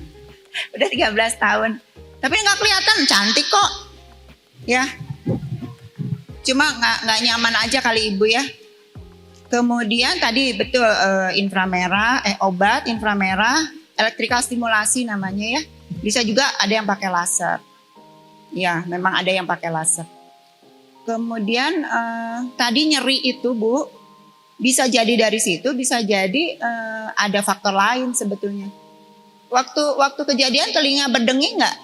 Udah 13 tahun. Tapi nggak kelihatan, cantik kok. Ya. Cuma nggak nyaman aja kali Ibu ya. Kemudian tadi betul inframerah, obat inframerah, electrical stimulasi namanya ya. Bisa juga ada yang pakai laser. Ya, memang ada yang pakai laser. Kemudian tadi nyeri itu Bu, bisa jadi dari situ, bisa jadi ada faktor lain sebetulnya. Waktu kejadian telinga berdenging nggak?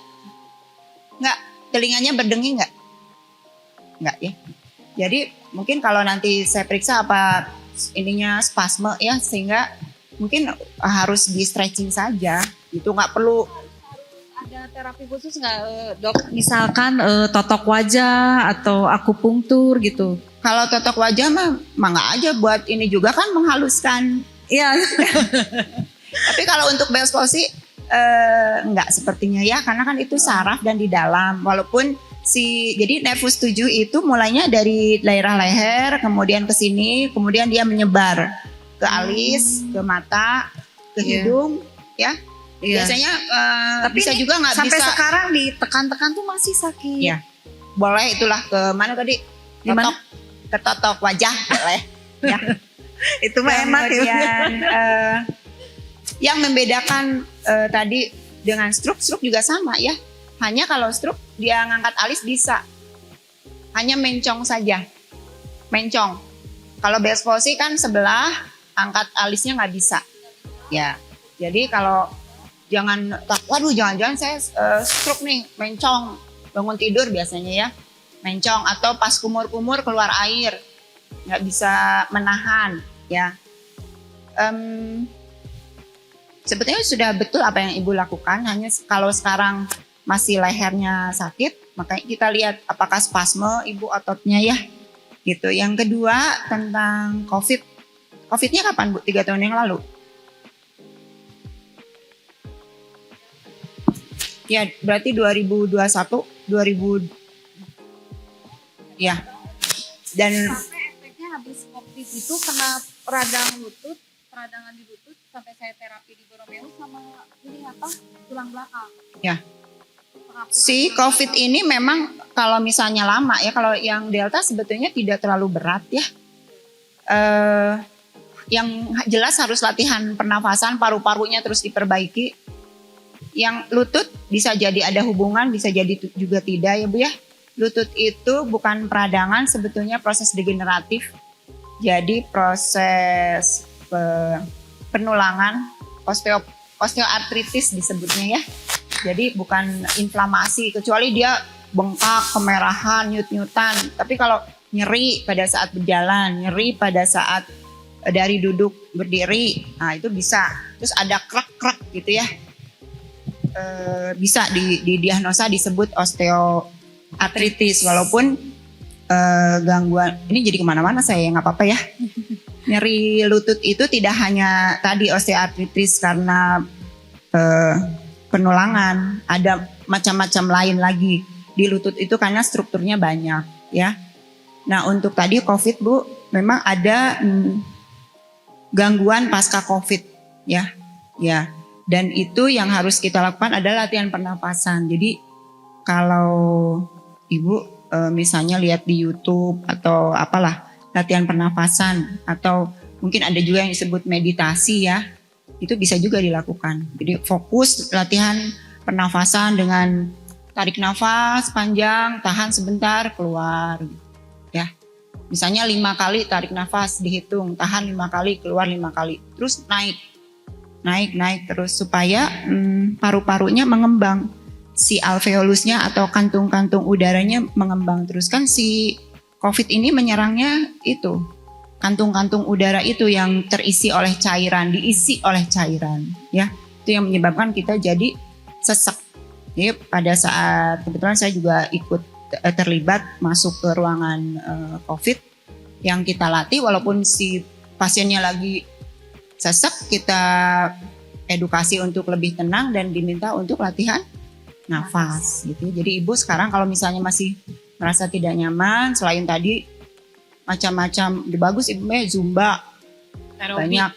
Nggak, telinganya berdenging nggak? Nggak ya. Jadi mungkin kalau nanti saya periksa apa ininya spasme ya, sehingga mungkin harus di stretching saja. Itu nggak perlu. Ada terapi khusus nggak Dok? Misalkan totok wajah atau akupunktur gitu? Kalau totok wajah mah nggak aja, buat ini juga kan menghaluskan. Iya. Tapi kalau untuk Bell's palsy enggak sepertinya ya, karena kan itu saraf dan di dalam. Walaupun jadi nervus 7 itu mulainya dari daerah leher, kemudian ke sini, kemudian dia menyebar ke alis, ke mata, ke hidung, ya. Biasanya tapi bisa juga nggak bisa. Sampai sekarang ditekan-tekan tuh masih sakit. Ya, boleh itulah ke mana tadi? Gimana? Ketotok wajah boleh. Ya. Itu mah enak ya. Kemudian yang membedakan tadi dengan stroke juga sama ya. Hanya kalau stroke dia ngangkat alis bisa. Hanya mencong saja. Mencong. Kalau Bell's palsy kan sebelah, angkat alisnya nggak bisa. Ya. Jadi kalau jangan, waduh jangan-jangan saya stroke nih, mencong. bangun tidur biasanya ya, mencong atau pas kumur-kumur keluar air, nggak bisa menahan ya. Sebetulnya sudah betul apa yang Ibu lakukan, hanya kalau sekarang masih lehernya sakit, makanya kita lihat apakah spasme Ibu ototnya ya. Gitu. Yang kedua tentang COVID. COVID-nya kapan Bu? 3 tahun yang lalu? Ya, berarti 2021, 2000 ya. Dan Sampai efeknya habis COVID itu kena peradangan di lutut sampai saya terapi di Boromeo sama ini tulang belakang. ya, si COVID ini memang kalau misalnya lama ya, kalau yang Delta sebetulnya tidak terlalu berat ya. Yang jelas harus latihan pernafasan, paru-parunya terus diperbaiki. Yang lutut bisa jadi ada hubungan, bisa jadi juga tidak ya Bu ya. Lutut itu bukan peradangan, sebetulnya proses degeneratif. Jadi proses penulangan, osteoartritis disebutnya ya. Jadi bukan inflamasi, kecuali dia bengkak, kemerahan, nyut-nyutan. Tapi kalau nyeri pada saat berjalan, nyeri pada saat dari duduk berdiri, nah itu bisa. Terus ada krek-krek gitu ya. Bisa didiagnosa disebut osteoartritis, walaupun gangguan ini jadi kemana-mana saya, nggak apa-apa ya. Nyeri lutut itu tidak hanya tadi osteoartritis karena penulangan, ada macam-macam lain lagi di lutut itu karena strukturnya banyak ya. Nah untuk tadi COVID Bu, memang ada gangguan pasca COVID ya. Dan itu yang harus kita lakukan adalah latihan pernapasan. Jadi kalau Ibu misalnya lihat di YouTube atau apalah latihan pernapasan, atau mungkin ada juga yang disebut meditasi ya, itu bisa juga dilakukan. Jadi fokus latihan pernafasan dengan tarik nafas panjang, tahan sebentar, keluar ya. Misalnya 5 kali tarik nafas dihitung, tahan 5 kali, keluar 5 kali, terus naik terus supaya paru-parunya mengembang, si alveolusnya atau kantung-kantung udaranya mengembang terus. Kan si COVID ini menyerangnya itu kantung-kantung udara itu yang terisi oleh cairan, diisi oleh cairan ya. Itu yang menyebabkan kita jadi sesek. Jadi pada saat kebetulan saya juga ikut terlibat masuk ke ruangan COVID yang kita latih, walaupun si pasiennya lagi sesek, kita edukasi untuk lebih tenang dan diminta untuk latihan nafas gitu. Jadi Ibu sekarang kalau misalnya masih merasa tidak nyaman, selain tadi macam-macam, bagus Ibu Zumba, banyak,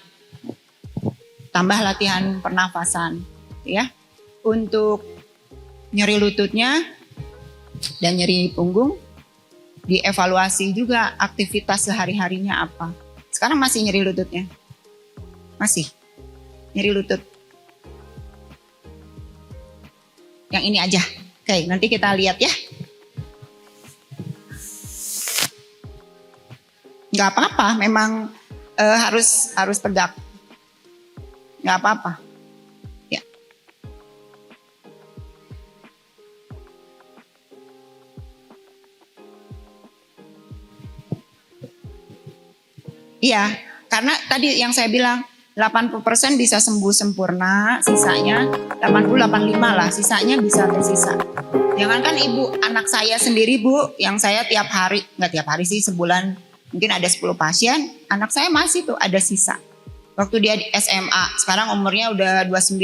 tambah latihan pernafasan ya. Untuk nyeri lututnya dan nyeri punggung, dievaluasi juga aktivitas sehari-harinya apa. Sekarang masih nyeri lututnya? Masih nyeri lutut. Yang ini aja. Oke, nanti kita lihat ya. Nggak apa-apa, memang harus tegak. Nggak apa-apa. Ya. Iya, karena tadi yang saya bilang 80% bisa sembuh sempurna, sisanya 80-85 lah, sisanya bisa tersisa. Jangankan Ibu, anak saya sendiri Bu, yang saya tiap hari, nggak tiap hari sih, sebulan mungkin ada 10 pasien, anak saya masih tuh ada sisa. Waktu dia di SMA, sekarang umurnya udah 29.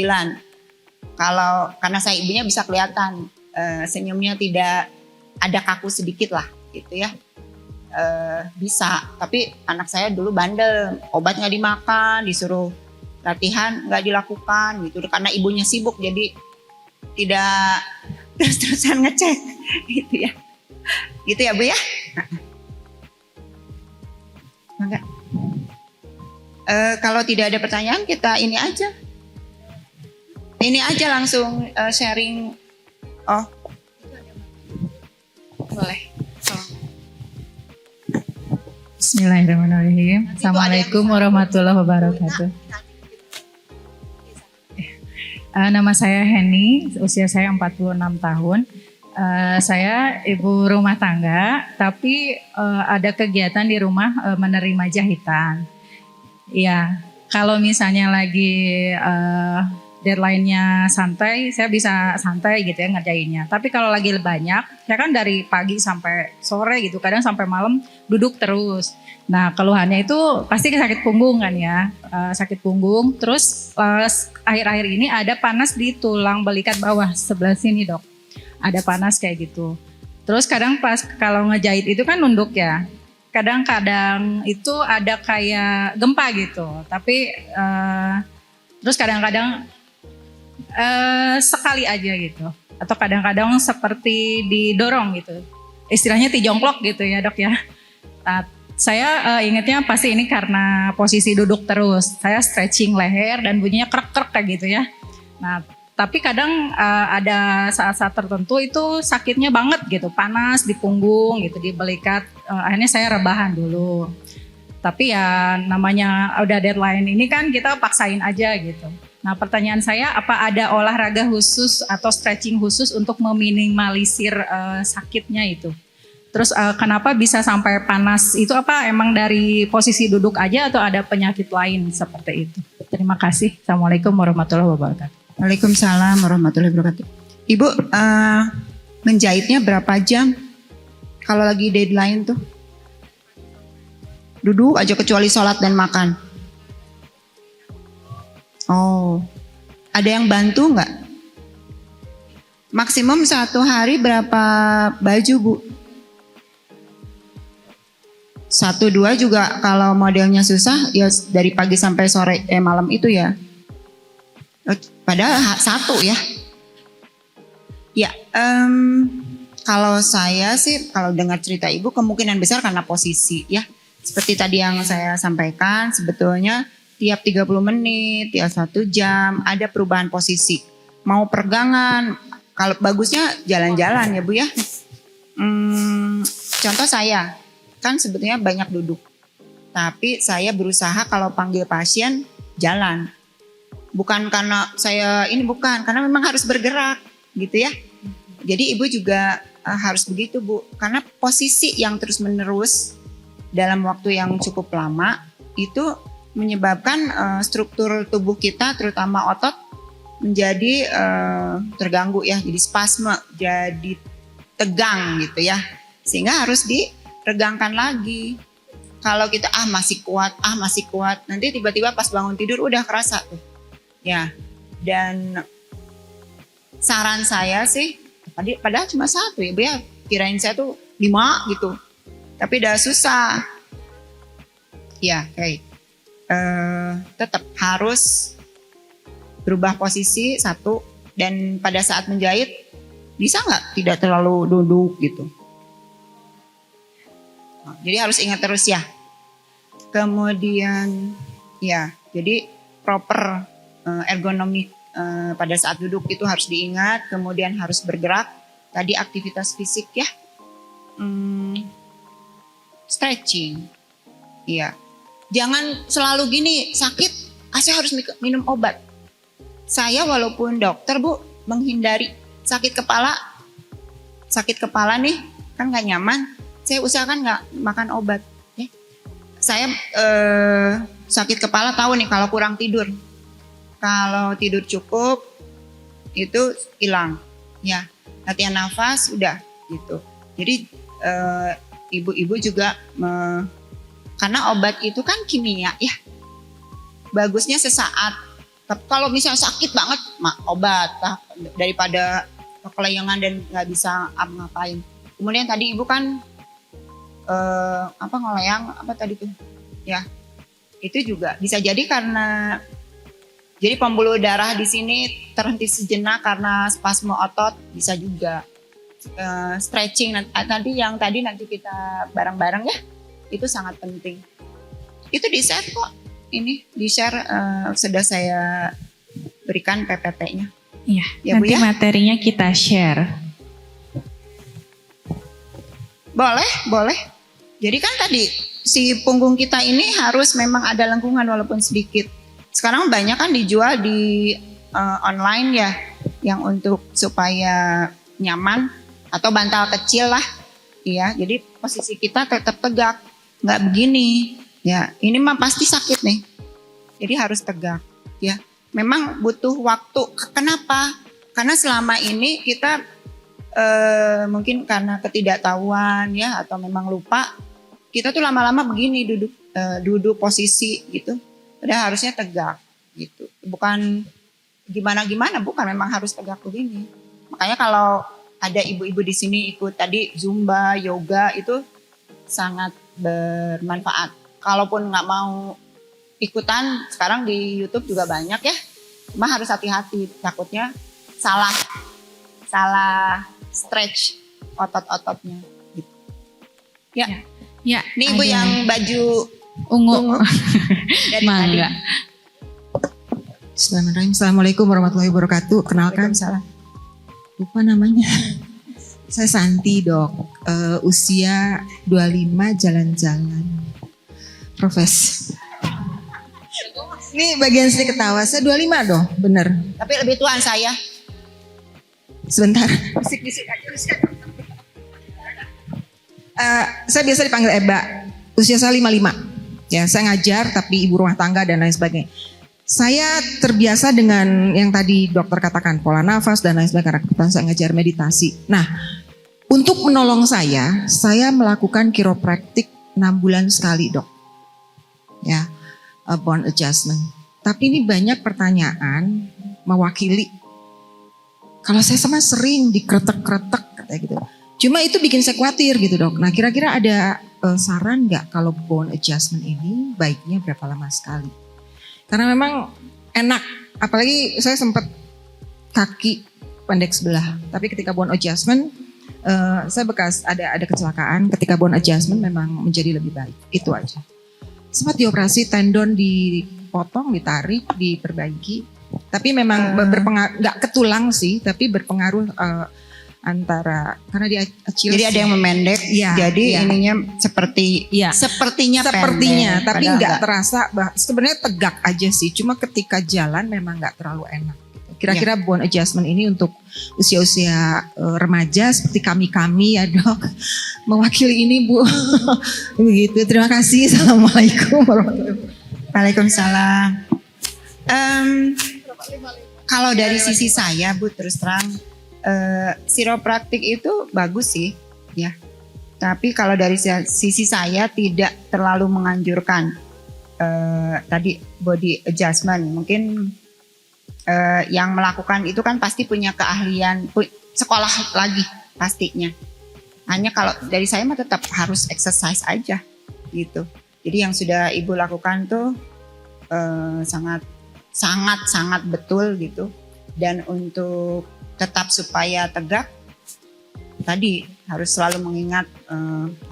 Karena saya ibunya bisa kelihatan, senyumnya tidak ada kaku sedikit lah gitu ya. Bisa, tapi anak saya dulu bandel, obat nggak dimakan, disuruh latihan nggak dilakukan gitu, karena ibunya sibuk jadi tidak terus-terusan ngecek gitu ya Bu ya. Enggak. Kalau tidak ada pertanyaan kita ini aja langsung sharing. Oh boleh. Bismillahirrahmanirrahim. Assalamualaikum warahmatullahi wabarakatuh. Nama saya Heni, usia saya 46 tahun. Saya ibu rumah tangga, tapi ada kegiatan di rumah menerima jahitan. Iya, kalau misalnya lagi deadline-nya santai, saya bisa santai gitu ya ngerjainnya. Tapi kalau lagi banyak, saya kan dari pagi sampai sore gitu, kadang sampai malam duduk terus. Nah keluhannya itu pasti sakit punggung kan ya, sakit punggung. Terus akhir-akhir ini ada panas di tulang belikat bawah sebelah sini dok. Ada panas kayak gitu. Terus kadang pas kalau ngejahit itu kan nunduk ya. Kadang-kadang itu ada kayak gempa gitu. Tapi terus kadang-kadang sekali aja gitu. Atau kadang-kadang seperti didorong gitu. Istilahnya dijongklok gitu ya dok ya. Nah, saya ingatnya pasti ini karena posisi duduk terus. Saya stretching leher dan bunyinya krek-krek kayak gitu ya. Nah tapi kadang ada saat-saat tertentu itu sakitnya banget gitu, panas di punggung gitu, di belikat. Akhirnya saya rebahan dulu. Tapi ya namanya udah deadline ini kan kita paksain aja gitu. Nah pertanyaan saya, apa ada olahraga khusus atau stretching khusus untuk meminimalisir sakitnya itu? Terus kenapa bisa sampai panas itu, apa emang dari posisi duduk aja atau ada penyakit lain seperti itu? Terima kasih. Assalamualaikum warahmatullahi wabarakatuh. Waalaikumsalam warahmatullahi wabarakatuh. Ibu menjahitnya berapa jam? Kalau lagi deadline tuh? Duduk aja kecuali sholat dan makan. Oh, ada yang bantu nggak? Maksimum satu hari berapa baju bu? 1-2 juga kalau modelnya susah ya dari pagi sampai sore malam itu ya. Padahal 1 ya. Ya, kalau saya sih kalau dengar cerita ibu kemungkinan besar karena posisi ya. Seperti tadi yang saya sampaikan, sebetulnya tiap 30 menit, tiap 1 jam ada perubahan posisi. Mau peregangan, kalau bagusnya jalan-jalan ya bu ya. Contoh saya, kan sebetulnya banyak duduk. Tapi saya berusaha kalau panggil pasien jalan. Bukan karena saya ini, bukan, karena memang harus bergerak gitu ya. Jadi ibu juga harus begitu bu, karena posisi yang terus menerus dalam waktu yang cukup lama itu menyebabkan struktur tubuh kita terutama otot menjadi terganggu ya, jadi spasme, jadi tegang gitu ya, sehingga harus diregangkan lagi. Kalau kita masih kuat, nanti tiba-tiba pas bangun tidur udah kerasa tuh. Ya, dan saran saya sih, padahal cuma 1 ya Bu ya, kirain saya tuh 5 gitu, tapi udah susah. Ya, oke. Tetap harus berubah posisi 1, dan pada saat menjahit bisa nggak tidak terlalu duduk gitu. Jadi harus ingat terus ya. Kemudian ya, jadi proper ergonomik pada saat duduk itu harus diingat. Kemudian harus bergerak. Tadi aktivitas fisik ya. Stretching. Iya. Jangan selalu gini, sakit, saya harus minum obat. Saya walaupun dokter Bu, menghindari sakit kepala nih kan nggak nyaman. Saya usahakan nggak makan obat. Saya sakit kepala tahu nih kalau kurang tidur. Kalau tidur cukup itu hilang. Ya, latihan nafas udah gitu. Jadi ibu-ibu juga karena obat itu kan kimia ya. Bagusnya sesaat. Tapi kalau misalnya sakit banget, obat daripada kekelayangan dan nggak bisa ngapain. Kemudian tadi ibu kan ngelayang tadi tuh ya, itu juga bisa jadi karena jadi pembuluh darah di sini terhenti sejenak karena spasme otot, bisa juga stretching nanti kita bareng-bareng ya, itu sangat penting. Itu di share kok, di share sudah saya berikan PPT-nya. Iya, ya, nanti Bu, ya? materinya kita share. Boleh. Jadi kan tadi si punggung kita ini harus memang ada lengkungan walaupun sedikit. Sekarang banyak kan dijual di online ya, yang untuk supaya nyaman. atau bantal kecil lah, ya. Jadi posisi kita tetap tegak, nggak begini, ya. Ini mah pasti sakit nih, jadi harus tegak, ya. Memang butuh waktu. Kenapa? Karena selama ini kita mungkin karena ketidaktahuan, ya, atau memang lupa, kita tuh lama-lama begini duduk posisi gitu. Padahal harusnya tegak, gitu. Bukan gimana-gimana, bukan, memang harus tegak begini. Makanya kalau ada ibu-ibu di sini ikut tadi Zumba, yoga, itu sangat bermanfaat. Kalaupun nggak mau ikutan, sekarang di YouTube juga banyak ya. Cuma harus hati-hati, takutnya salah stretch otot-ototnya. Gitu. Ya. Ya, Ini ibu ada yang baju ungu. dari tadi. Mangga. Bismillahirrahmanirrahim. Assalamualaikum warahmatullahi wabarakatuh. Kenalkan, Waalaikumsalam. lupa namanya. Saya Santi, Dok. Usia 25, jalan-jalan. Profes. Ini bagian sini ketawa. Saya 25 dong, bener. Tapi lebih tuaan saya. Sebentar. Bisik-bisik aja. Saya biasa dipanggil Eba. Usia saya 55. Ya, saya ngajar tapi ibu rumah tangga dan lain sebagainya. Saya terbiasa dengan yang tadi dokter katakan, pola nafas dan lain sebagainya. Kebetulan saya ngajar meditasi. Nah, untuk menolong saya melakukan chiropractic 6 bulan sekali, Dok. Ya, bone adjustment. Tapi ini banyak pertanyaan mewakili. Kalau saya sama sering dikretek-kretek katanya gitu. Cuma itu bikin saya khawatir gitu, Dok. Nah, kira-kira ada saran nggak kalau bone adjustment ini baiknya berapa lama sekali? Karena memang enak, apalagi saya sempat kaki pendek sebelah. Tapi ketika bone adjustment, saya bekas ada kecelakaan. Ketika bone adjustment memang menjadi lebih baik. Itu aja. Sempat dioperasi, tendon dipotong, ditarik, diperbaiki. Tapi memang berpengaruh, nggak ke tulang sih, tapi berpengaruh antara karena dia Achilles. Jadi ada yang memendek, Iya, jadi iya. ininya sepertinya Sepertinya, pendek, tapi padahal nggak terasa. Sebenarnya tegak aja sih. Cuma ketika jalan memang nggak terlalu enak. Kira-kira bone adjustment ini untuk usia-usia remaja seperti kami ya, Dok, mewakili ini, Bu. Begitu. Terima kasih. Assalamualaikum warahmatullahi wabarakatuh. Waalaikumsalam. Kalau dari sisi saya, Bu, terus terang chiropractic itu bagus sih, ya. Tapi kalau dari sisi saya tidak terlalu menganjurkan tadi body adjustment. Mungkin yang melakukan itu kan pasti punya keahlian, sekolah lagi pastinya. Hanya kalau dari saya mah tetap harus exercise aja gitu. Jadi yang sudah Ibu lakukan tuh sangat betul gitu. Dan untuk tetap supaya tegak, tadi harus selalu mengingat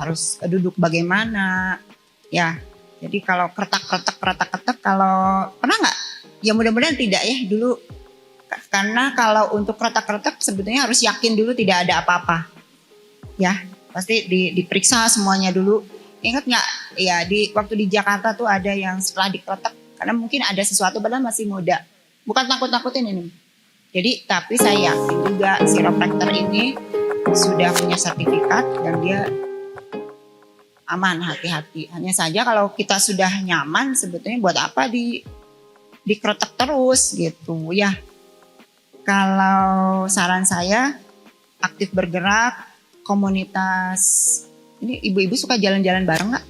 harus duduk bagaimana, ya. Jadi kalau kretak-kretak kalau pernah nggak? Ya mudah-mudahan tidak ya dulu. Karena kalau untuk kretak-kretak sebetulnya harus yakin dulu tidak ada apa-apa, ya. Pasti diperiksa semuanya dulu. Ingat nggak? Ya waktu di Jakarta tuh ada yang setelah dikretak karena mungkin ada sesuatu padahal masih muda. Bukan takut-takutin ini. Jadi tapi saya yakin juga chiropractor ini sudah punya sertifikat dan dia aman, hati-hati. Hanya saja kalau kita sudah nyaman sebetulnya buat apa dikretek terus gitu ya. Kalau saran saya aktif bergerak, komunitas. Ini ibu-ibu suka jalan-jalan bareng nggak?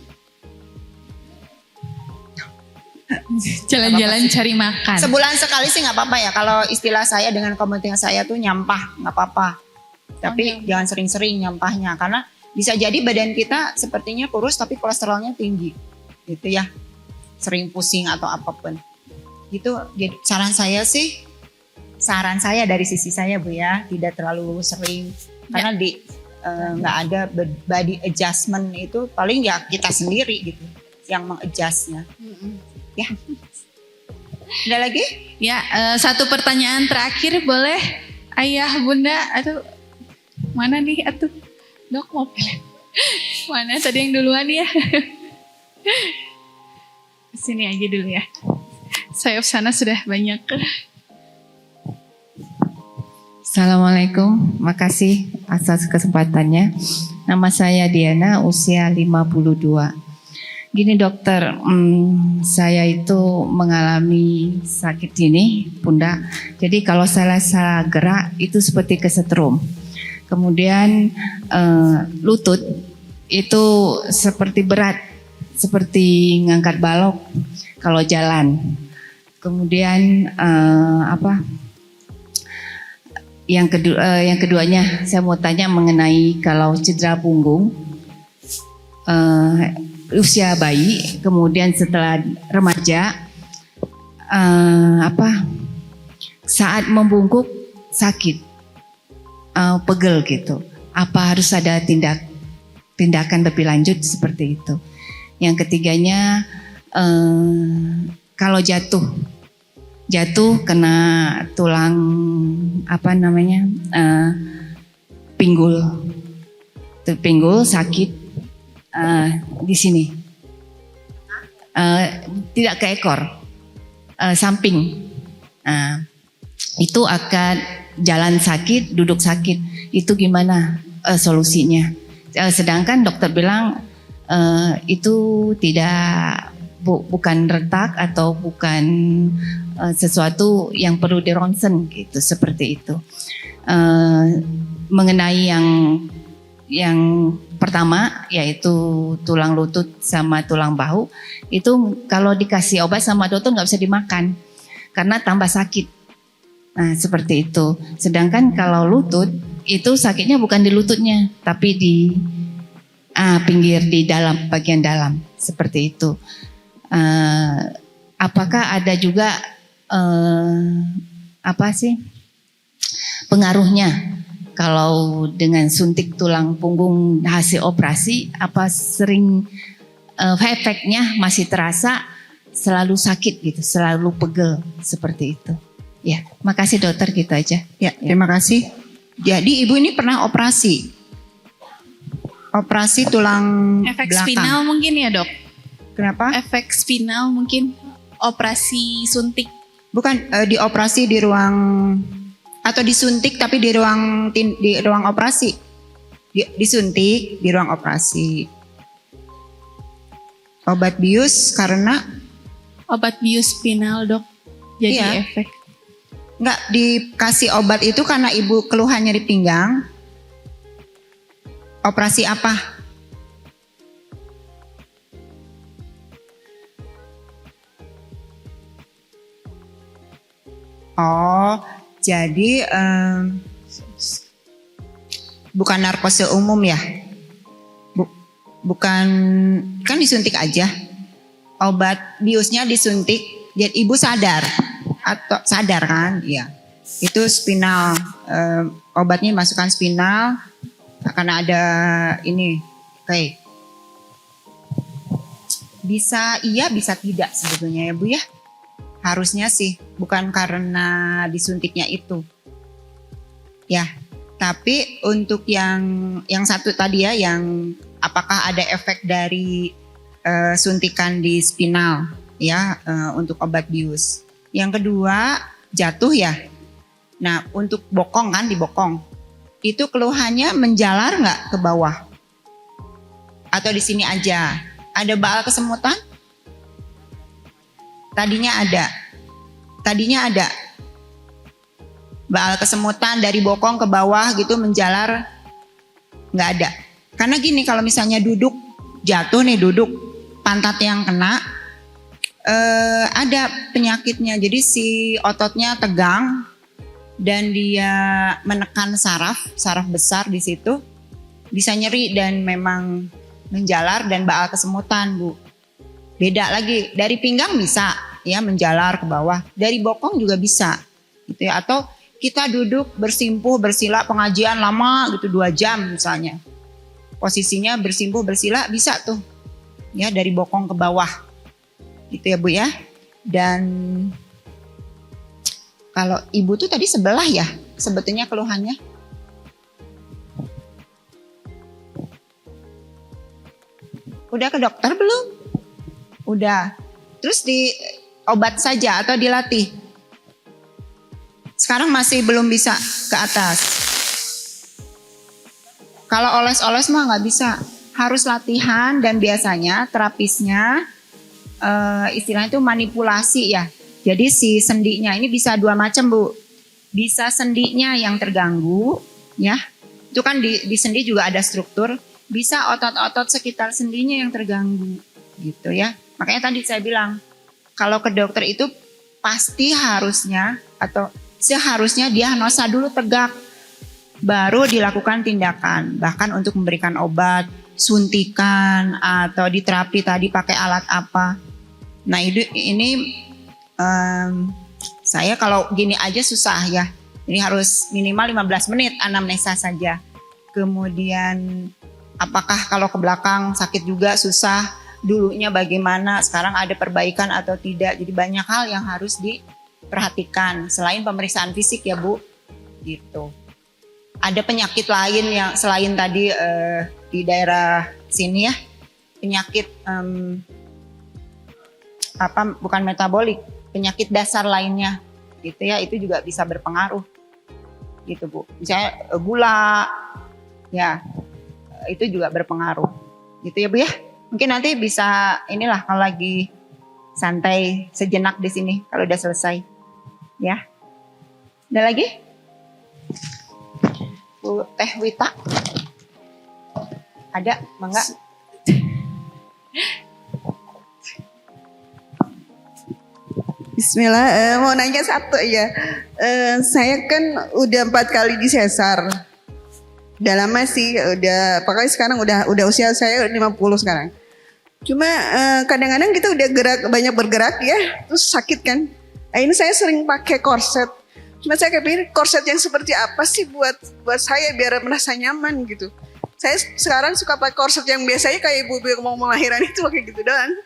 Jalan-jalan cari makan. Sebulan sekali sih nggak apa-apa ya. Kalau istilah saya dengan komunitas saya tuh nyampah nggak apa-apa. Tapi jangan sering-sering nyampahnya karena bisa jadi badan kita sepertinya kurus tapi kolesterolnya tinggi, gitu ya. Sering pusing atau apapun. Gitu. Jadi saran saya dari sisi saya, Bu, ya, tidak terlalu sering karena nggak ada body adjustment itu paling ya kita sendiri gitu yang mengadjustnya. Ya. Ada lagi? Ya, satu pertanyaan terakhir boleh Ayah Bunda. Aduh, mana nih atuh? Dok mau pilih. Mana tadi yang duluan ya? Sini aja dulu ya. Saya sana sudah banyak. Assalamualaikum, makasih atas kesempatannya. Nama saya Diana, usia 52. Gini dokter, saya itu mengalami sakit ini pundak. Jadi kalau saya salah gerak itu seperti kesetrum. Kemudian lutut itu seperti berat, seperti ngangkat balok kalau jalan. Kemudian yang keduanya saya mau tanya mengenai kalau cedera punggung usia bayi, kemudian setelah remaja saat membungkuk sakit, pegel gitu. Apa harus ada tindakan lebih lanjut seperti itu? Yang ketiganya kalau jatuh kena tulang pinggul sakit di sini, tidak ke ekor, samping, itu akan jalan sakit, duduk sakit, itu gimana solusinya? Sedangkan dokter bilang itu bukan retak atau bukan sesuatu yang perlu di ronsen gitu, seperti itu. Mengenai yang pertama yaitu tulang lutut sama tulang bahu, itu kalau dikasih obat sama dokter nggak bisa dimakan karena tambah sakit. Nah seperti itu. Sedangkan kalau lutut itu sakitnya bukan di lututnya tapi di pinggir, di dalam, bagian dalam, seperti itu. Apakah ada juga pengaruhnya kalau dengan suntik tulang punggung hasil operasi, apa sering efeknya masih terasa selalu sakit gitu, selalu pegel seperti itu? Ya, makasih dokter, gitu aja. Ya, terima kasih. Jadi ibu ini pernah operasi tulang Efek belakang. spinal mungkin ya dok? Kenapa? Efek spinal mungkin, operasi suntik. Bukan dioperasi di ruang atau disuntik tapi di ruang operasi. Disuntik di ruang operasi. Obat bius karena Obat bius spinal dok, jadi Iya. efek. nggak dikasih obat itu karena ibu keluhan nyeri pinggang. Operasi apa? Oh, jadi bukan narkose umum ya? Bukan, kan disuntik aja. Obat biusnya disuntik, jadi ibu sadar atau sadar kan? Iya. Itu spinal, obatnya masukkan spinal karena ada ini, oke. Bisa iya, bisa tidak sebetulnya ya Bu ya. Harusnya sih, bukan karena disuntiknya itu. Ya, tapi untuk yang satu tadi ya, yang apakah ada efek dari suntikan di spinal ya untuk obat bius. Yang kedua, jatuh ya. Nah, untuk bokong kan, di bokong. Itu keluhannya menjalar nggak ke bawah? Atau di sini aja? Ada baal kesemutan? Tadinya ada baal kesemutan dari bokong ke bawah gitu menjalar, nggak ada. Karena gini, kalau misalnya jatuh nih, pantat yang kena, ada penyakitnya. Jadi si ototnya tegang dan dia menekan saraf besar di situ, bisa nyeri dan memang menjalar dan baal kesemutan Bu. Beda lagi, dari pinggang bisa ya menjalar ke bawah, dari bokong juga bisa gitu ya. Atau kita duduk bersimpuh bersila pengajian lama gitu 2 jam misalnya, posisinya bersimpuh bersila bisa tuh ya dari bokong ke bawah gitu ya Bu ya. Dan kalau ibu tuh tadi sebelah ya sebetulnya keluhannya. Udah ke dokter belum? Udah. Terus di obat saja atau dilatih? Sekarang masih belum bisa ke atas. Kalau oles-oles mah nggak bisa. Harus latihan dan biasanya terapisnya istilahnya itu manipulasi ya. Jadi si sendinya ini bisa dua macam Bu. Bisa sendinya yang terganggu ya. Itu kan di sendi juga ada struktur. Bisa otot-otot sekitar sendinya yang terganggu gitu ya. Makanya tadi saya bilang kalau ke dokter itu pasti harusnya atau seharusnya diagnosa dulu tegak. Baru dilakukan tindakan. Bahkan untuk memberikan obat, suntikan atau diterapi tadi pakai alat apa. Nah ini saya kalau gini aja susah ya. Ini harus minimal 15 menit anamnesa saja. Kemudian apakah kalau ke belakang sakit juga susah, dulunya bagaimana, sekarang ada perbaikan atau tidak. Jadi banyak hal yang harus diperhatikan selain pemeriksaan fisik ya Bu. Gitu. Ada penyakit lain yang selain tadi di daerah sini ya. Penyakit bukan metabolik, penyakit dasar lainnya gitu ya, itu juga bisa berpengaruh gitu Bu. Misalnya gula ya, itu juga berpengaruh gitu ya Bu ya. Mungkin nanti bisa inilah kalau lagi santai sejenak di sini kalau udah selesai ya. Ada lagi Bu Teh Wita, ada mangga? Bismillah, mau nanya satu ya. Saya kan udah 4 kali disesar. Udah lama sih, pokoknya sekarang udah usia saya 50 sekarang. Cuma kadang-kadang kita udah banyak bergerak ya, terus sakit kan. Nah, ini saya sering pakai korset. Cuma saya kepikir korset yang seperti apa sih buat saya biar merasa nyaman gitu. Saya sekarang suka pakai korset yang biasanya kayak ibu-ibu yang mau melahirkan itu pakai gitu doang.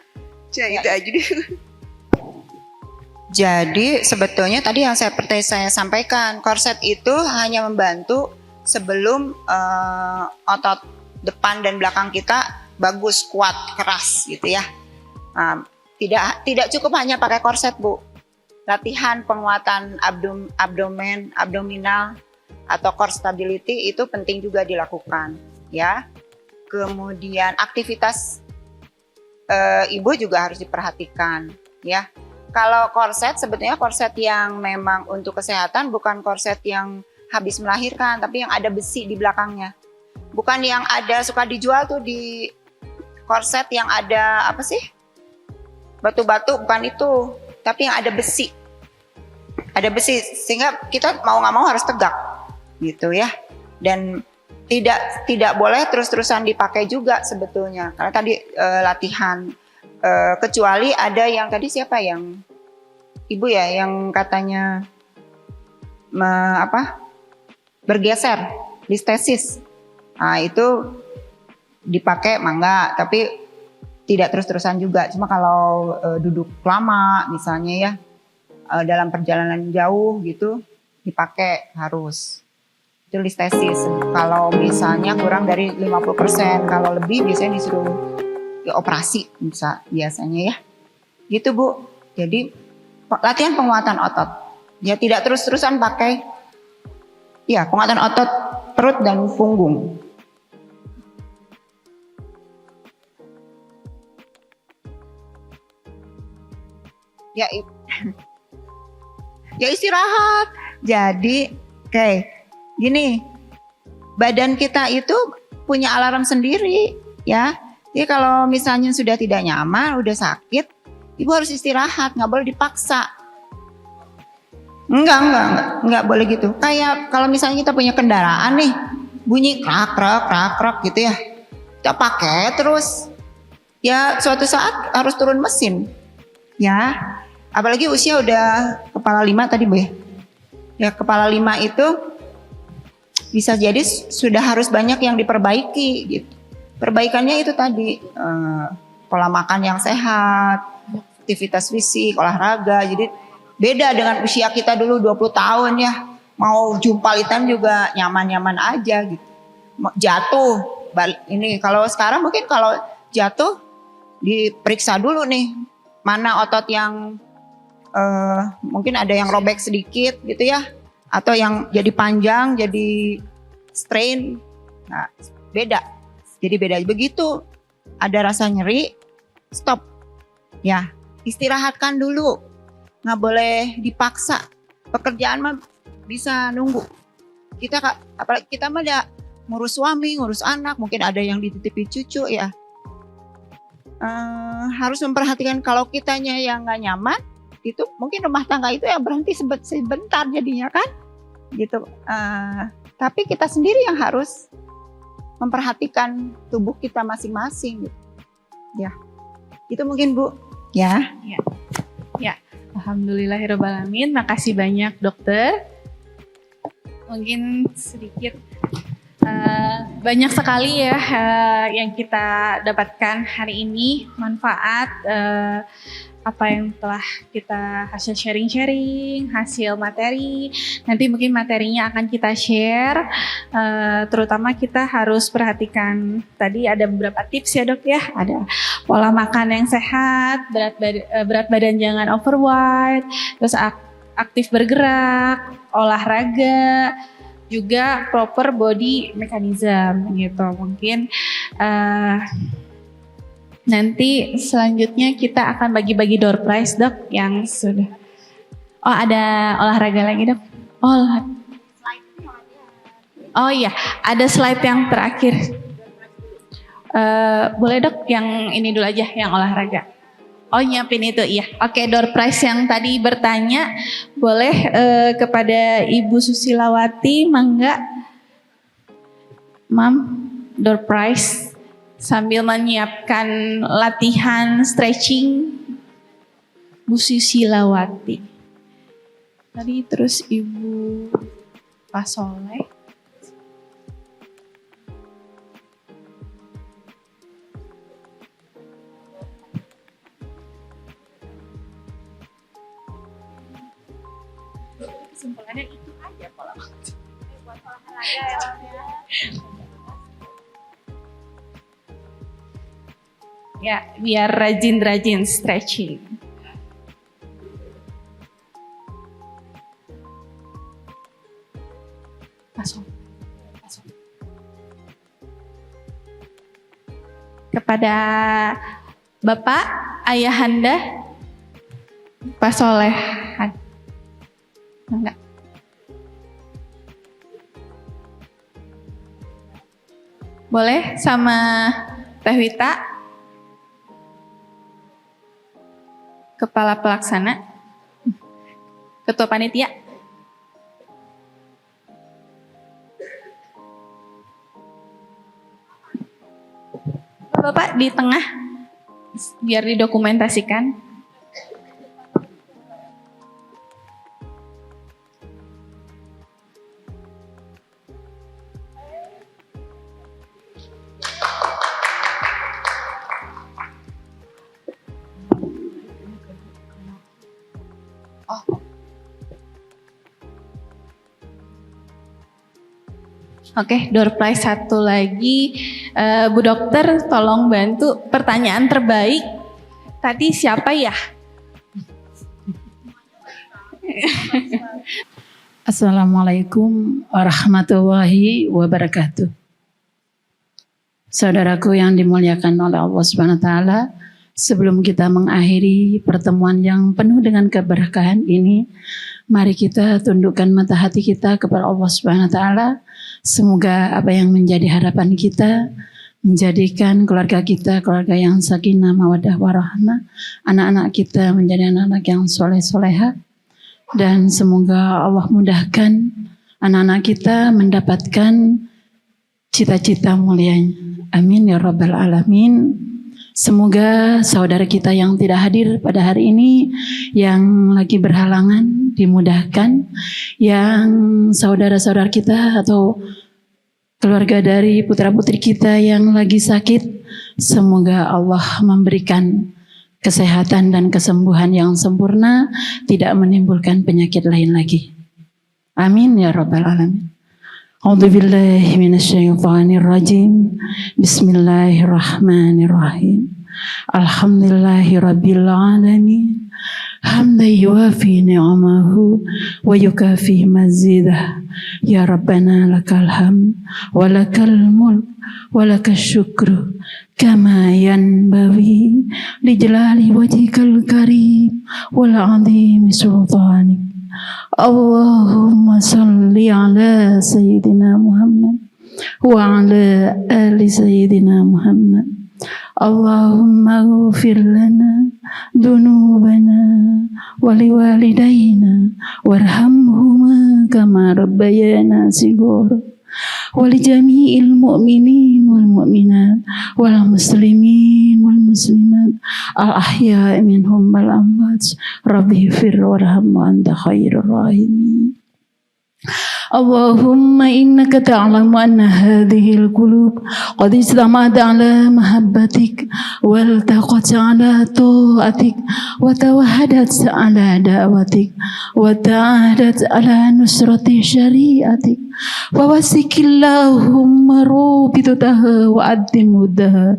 Cuma itu aja deh. Jadi sebetulnya tadi yang saya sampaikan, korset itu hanya membantu sebelum otot depan dan belakang kita bagus, kuat, keras gitu ya. Tidak cukup hanya pakai korset Bu. Latihan penguatan abdominal atau core stability itu penting juga dilakukan ya. Kemudian aktivitas ibu juga harus diperhatikan ya. Kalau korset sebetulnya korset yang memang untuk kesehatan, bukan korset yang habis melahirkan, tapi yang ada besi di belakangnya. Bukan yang ada suka dijual tuh di korset yang ada apa sih? Batu-batu, bukan itu. Tapi yang ada besi. Ada besi sehingga kita mau nggak mau harus tegak gitu ya. Dan tidak boleh terus-terusan dipakai juga sebetulnya. Karena tadi latihan kecuali ada yang tadi siapa yang ibu ya yang katanya bergeser listesis. Nah, itu dipakai mangga tapi tidak terus-terusan juga. Cuma kalau duduk lama misalnya ya dalam perjalanan jauh gitu dipakai harus. Itu listesis. Kalau misalnya kurang dari 50%, kalau lebih biasanya disuruh operasi bisa biasanya ya. Gitu Bu. Jadi latihan penguatan otot. Ya tidak terus-terusan pakai ya penguatan otot perut dan punggung. Ya ya istirahat. Jadi gini, badan kita itu punya alarm sendiri ya. Jadi kalau misalnya sudah tidak nyaman, udah sakit, ibu harus istirahat, nggak boleh dipaksa. Enggak boleh gitu. Kayak kalau misalnya kita punya kendaraan nih, bunyi krak gitu ya. Kita pakai terus. Ya suatu saat harus turun mesin. Ya, apalagi usia udah kepala 5 tadi Bu ya. Ya kepala 5 itu bisa jadi sudah harus banyak yang diperbaiki gitu. Perbaikannya itu tadi pola makan yang sehat, aktivitas fisik, olahraga. Jadi beda dengan usia kita dulu 20 tahun ya. Mau jumpalitan juga nyaman-nyaman aja gitu. Jatuh, ini kalau sekarang mungkin kalau jatuh diperiksa dulu nih. Mana otot yang mungkin ada yang robek sedikit gitu ya. atau yang jadi panjang, jadi strain, nah beda. Jadi beda. Begitu ada rasa nyeri, stop. Ya, istirahatkan dulu. Nggak boleh dipaksa. Pekerjaan mah bisa nunggu. Apalagi kita mah ada ngurus suami, ngurus anak, mungkin ada yang dititipi cucu ya. Harus memperhatikan kalau kitanya yang nggak nyaman, itu mungkin rumah tangga itu ya berhenti sebentar jadinya kan, gitu. Tapi kita sendiri yang harus memperhatikan tubuh kita masing-masing, gitu. Ya, itu mungkin Bu. Ya. Alhamdulillahirobbilalamin. Makasih banyak dokter. Mungkin sedikit banyak sekali ya yang kita dapatkan hari ini, manfaat apa yang telah kita hasil sharing-sharing, hasil materi. Nanti mungkin materinya akan kita share, terutama kita harus perhatikan tadi ada beberapa tips ya dok ya, ada pola makan yang sehat, berat badan jangan overweight, terus aktif bergerak, olahraga, juga proper body mechanism gitu. Mungkin nanti selanjutnya kita akan bagi-bagi door prize dok yang sudah. Oh ada olahraga lagi dok? Oh iya, ada slide yang terakhir. Boleh dok yang ini dulu aja, yang olahraga. Oh nyiapin itu, iya. Oke, door prize yang tadi bertanya, boleh kepada Ibu Susilawati, mangga. Mam, door prize sambil menyiapkan latihan stretching Bu Susilawati. Tadi terus Ibu Pak Soleh. Kesimpulannya itu aja pola makan. Buat olahraga ya. Ya, biar rajin-rajin stretching. Masuk. Kepada Bapak, Ayahanda, Pak Solehan. Enggak. Boleh sama Teh Wita, Kepala Pelaksana, Ketua Panitia. Bapak di tengah, biar didokumentasikan. Oke, door prize satu lagi. Bu Dokter tolong bantu pertanyaan terbaik. Tadi siapa ya? Assalamualaikum warahmatullahi wabarakatuh. Saudaraku yang dimuliakan oleh Allah Subhanahu wa taala, sebelum kita mengakhiri pertemuan yang penuh dengan keberkahan ini, mari kita tundukkan mata hati kita kepada Allah Subhanahu wa taala. Semoga apa yang menjadi harapan kita, menjadikan keluarga kita keluarga yang sakinah mawaddah warahmah, anak-anak kita menjadi anak-anak yang soleh-soleha, dan semoga Allah mudahkan anak-anak kita mendapatkan cita-cita mulianya. Amin ya rabbal alamin. Semoga saudara kita yang tidak hadir pada hari ini, yang lagi berhalangan, dimudahkan. Yang saudara-saudara kita atau keluarga dari putra-putri kita yang lagi sakit, semoga Allah memberikan kesehatan dan kesembuhan yang sempurna, tidak menimbulkan penyakit lain lagi. Amin ya rabbal alamin. A'udzubillahi minasyaitonirrajim. Bismillahirrahmanirrahim. Alhamdulillahi Rabbil Alamin. Hamdan yuafi ni'amahu wa yukafi mazidah. Ya Rabbana lakal hamd wa lakal mulk wa lakal syukru kama yanbawi li jalali wajhikal karim wal azimi sultanik. Allahumma salli ala Sayyidina Muhammad wa ala ali Sayyidina Muhammad. Allahumma ghfir lana dunubana wa liwalidayna warhamhuma kama rabbayana shighara wa li jami'il mu'minin wal mu'minat wal muslimin wal muslimat al ahya'i minhum wal amwat rabbi ighfir warham wa anta khairur rahimin. اللهم إنك تعلم أن هذه القلوب قد اجتمعت على محبتك والتقت على طاعتك وتوحدت على دعوتك وتعاهدت على نصرة شريعتك فوسك اللهم رابطتها وعدم ودها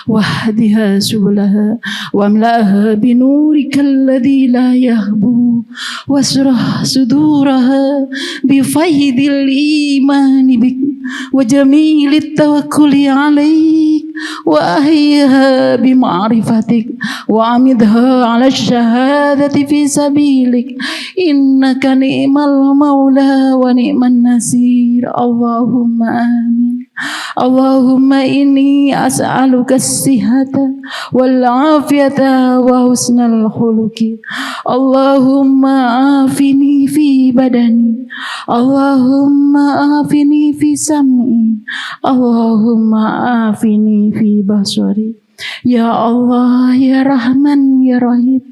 واهدها سبلها واملأها بنورك الذي لا يهبو واشرح صدورها بفيض الإيمان بك وجميل التوكل عليك وأحيها بمعرفتك وعمدها على الشهادة في سبيلك إنك نعم المولى ونعم النصير. اللهم آمين. اللهم إني أسألك الصحة والعافية وحسن الخلق. اللهم عافني في بدني. اللهم عافني في سمعي. اللهم عافني في بصري. Ya Allah, ya Rahman, ya Rahim,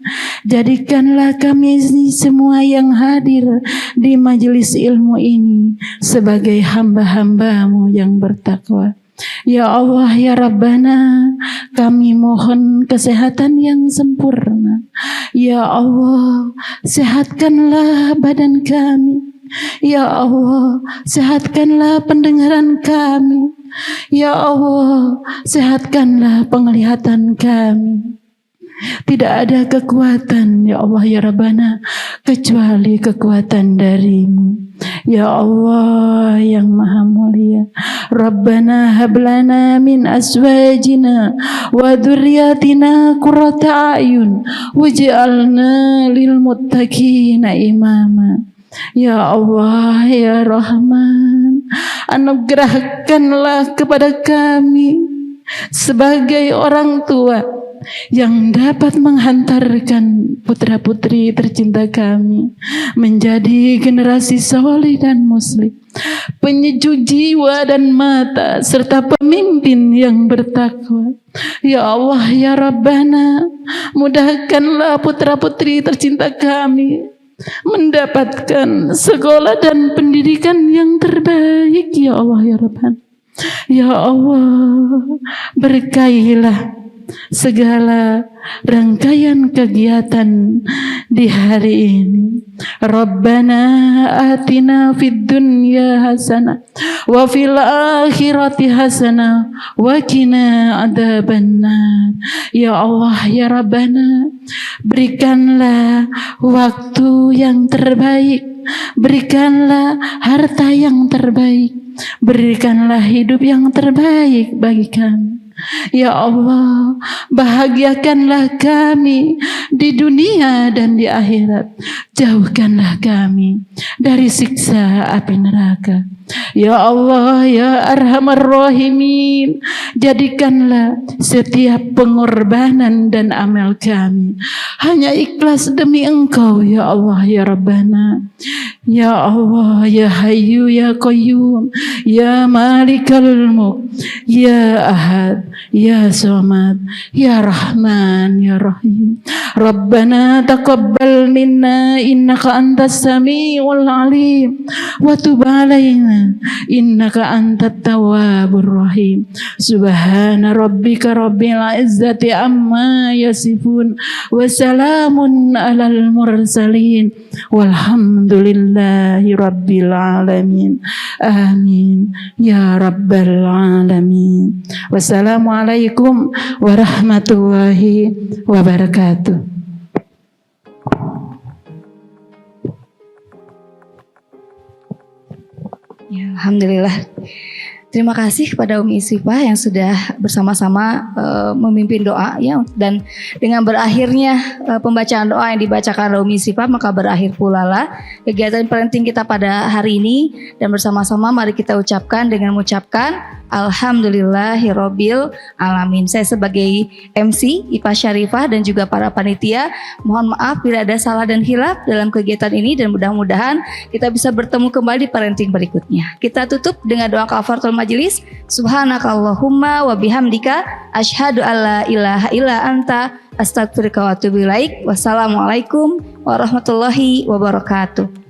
jadikanlah kami semua yang hadir di majelis ilmu ini sebagai hamba-hambamu yang bertakwa. Ya Allah, ya Rabbana, kami mohon kesehatan yang sempurna. Ya Allah, sehatkanlah badan kami. Ya Allah, sehatkanlah pendengaran kami. Ya Allah, sehatkanlah penglihatan kami. Tidak ada kekuatan, ya Allah, ya Rabbana, kecuali kekuatan darimu. Ya Allah yang maha mulia, Rabbana hablana min azwajina wa dhurriyyatina qurrata a'yun waj'alna lil muttaqina imama. Ya Allah, ya Rahman, anugerahkanlah kepada kami sebagai orang tua yang dapat menghantarkan putra-putri tercinta kami menjadi generasi soleh dan muslim, penyejuk jiwa dan mata, serta pemimpin yang bertakwa. Ya Allah, ya Rabbana, mudahkanlah putra-putri tercinta kami mendapatkan sekolah dan pendidikan yang terbaik. Ya Allah, ya Rabbana, ya Allah, berkahilah segala rangkaian kegiatan di hari ini. Rabbana atina fid dunya hasanah wa fil akhirati hasanah wa qina adzabannar. Ya Allah, ya Rabbana, berikanlah waktu yang terbaik, berikanlah harta yang terbaik, berikanlah hidup yang terbaik bagi kami. Ya Allah, bahagiakanlah kami di dunia dan di akhirat. Jauhkanlah kami dari siksa api neraka. Ya Allah, ya Arhamar Rahimin, jadikanlah setiap pengorbanan dan amal kami hanya ikhlas demi Engkau, ya Allah, ya Rabbana. Ya Allah, ya Hayyu, ya Qayyum, ya Malikal Mulk, ya Ahad, ya Samad, ya Rahman, ya Rahim. Rabbana taqabbal minna innaka antas samiul alim wa tub alaina innaka antat tawwabur rahim. Subhana rabbika rabbil izzati amma yasifun wa salamun alal mursalin walhamdulillahi rabbil alamin. Amin ya rabbal alamin. Wassalamu Wassalamualaikum warahmatullahi wabarakatuh. Ya, alhamdulillah. Terima kasih kepada Umi Isifah yang sudah bersama-sama memimpin doa ya, dan dengan berakhirnya pembacaan doa yang dibacakan oleh Umi Isifah maka berakhir pula lah kegiatan parenting kita pada hari ini, dan bersama-sama mari kita ucapkan dengan mengucapkan Alhamdulillahirabbil alamin. Saya sebagai MC IPA Syarifah dan juga para panitia mohon maaf bila ada salah dan hilaf dalam kegiatan ini, dan mudah-mudahan kita bisa bertemu kembali di parenting berikutnya. Kita tutup dengan doa kafaratul majelis. Subhanakallahumma wa bihamdika asyhadu alla ilaha illa anta astaghfiruka wa atubu ilaik. Wassalamualaikum warahmatullahi wabarakatuh.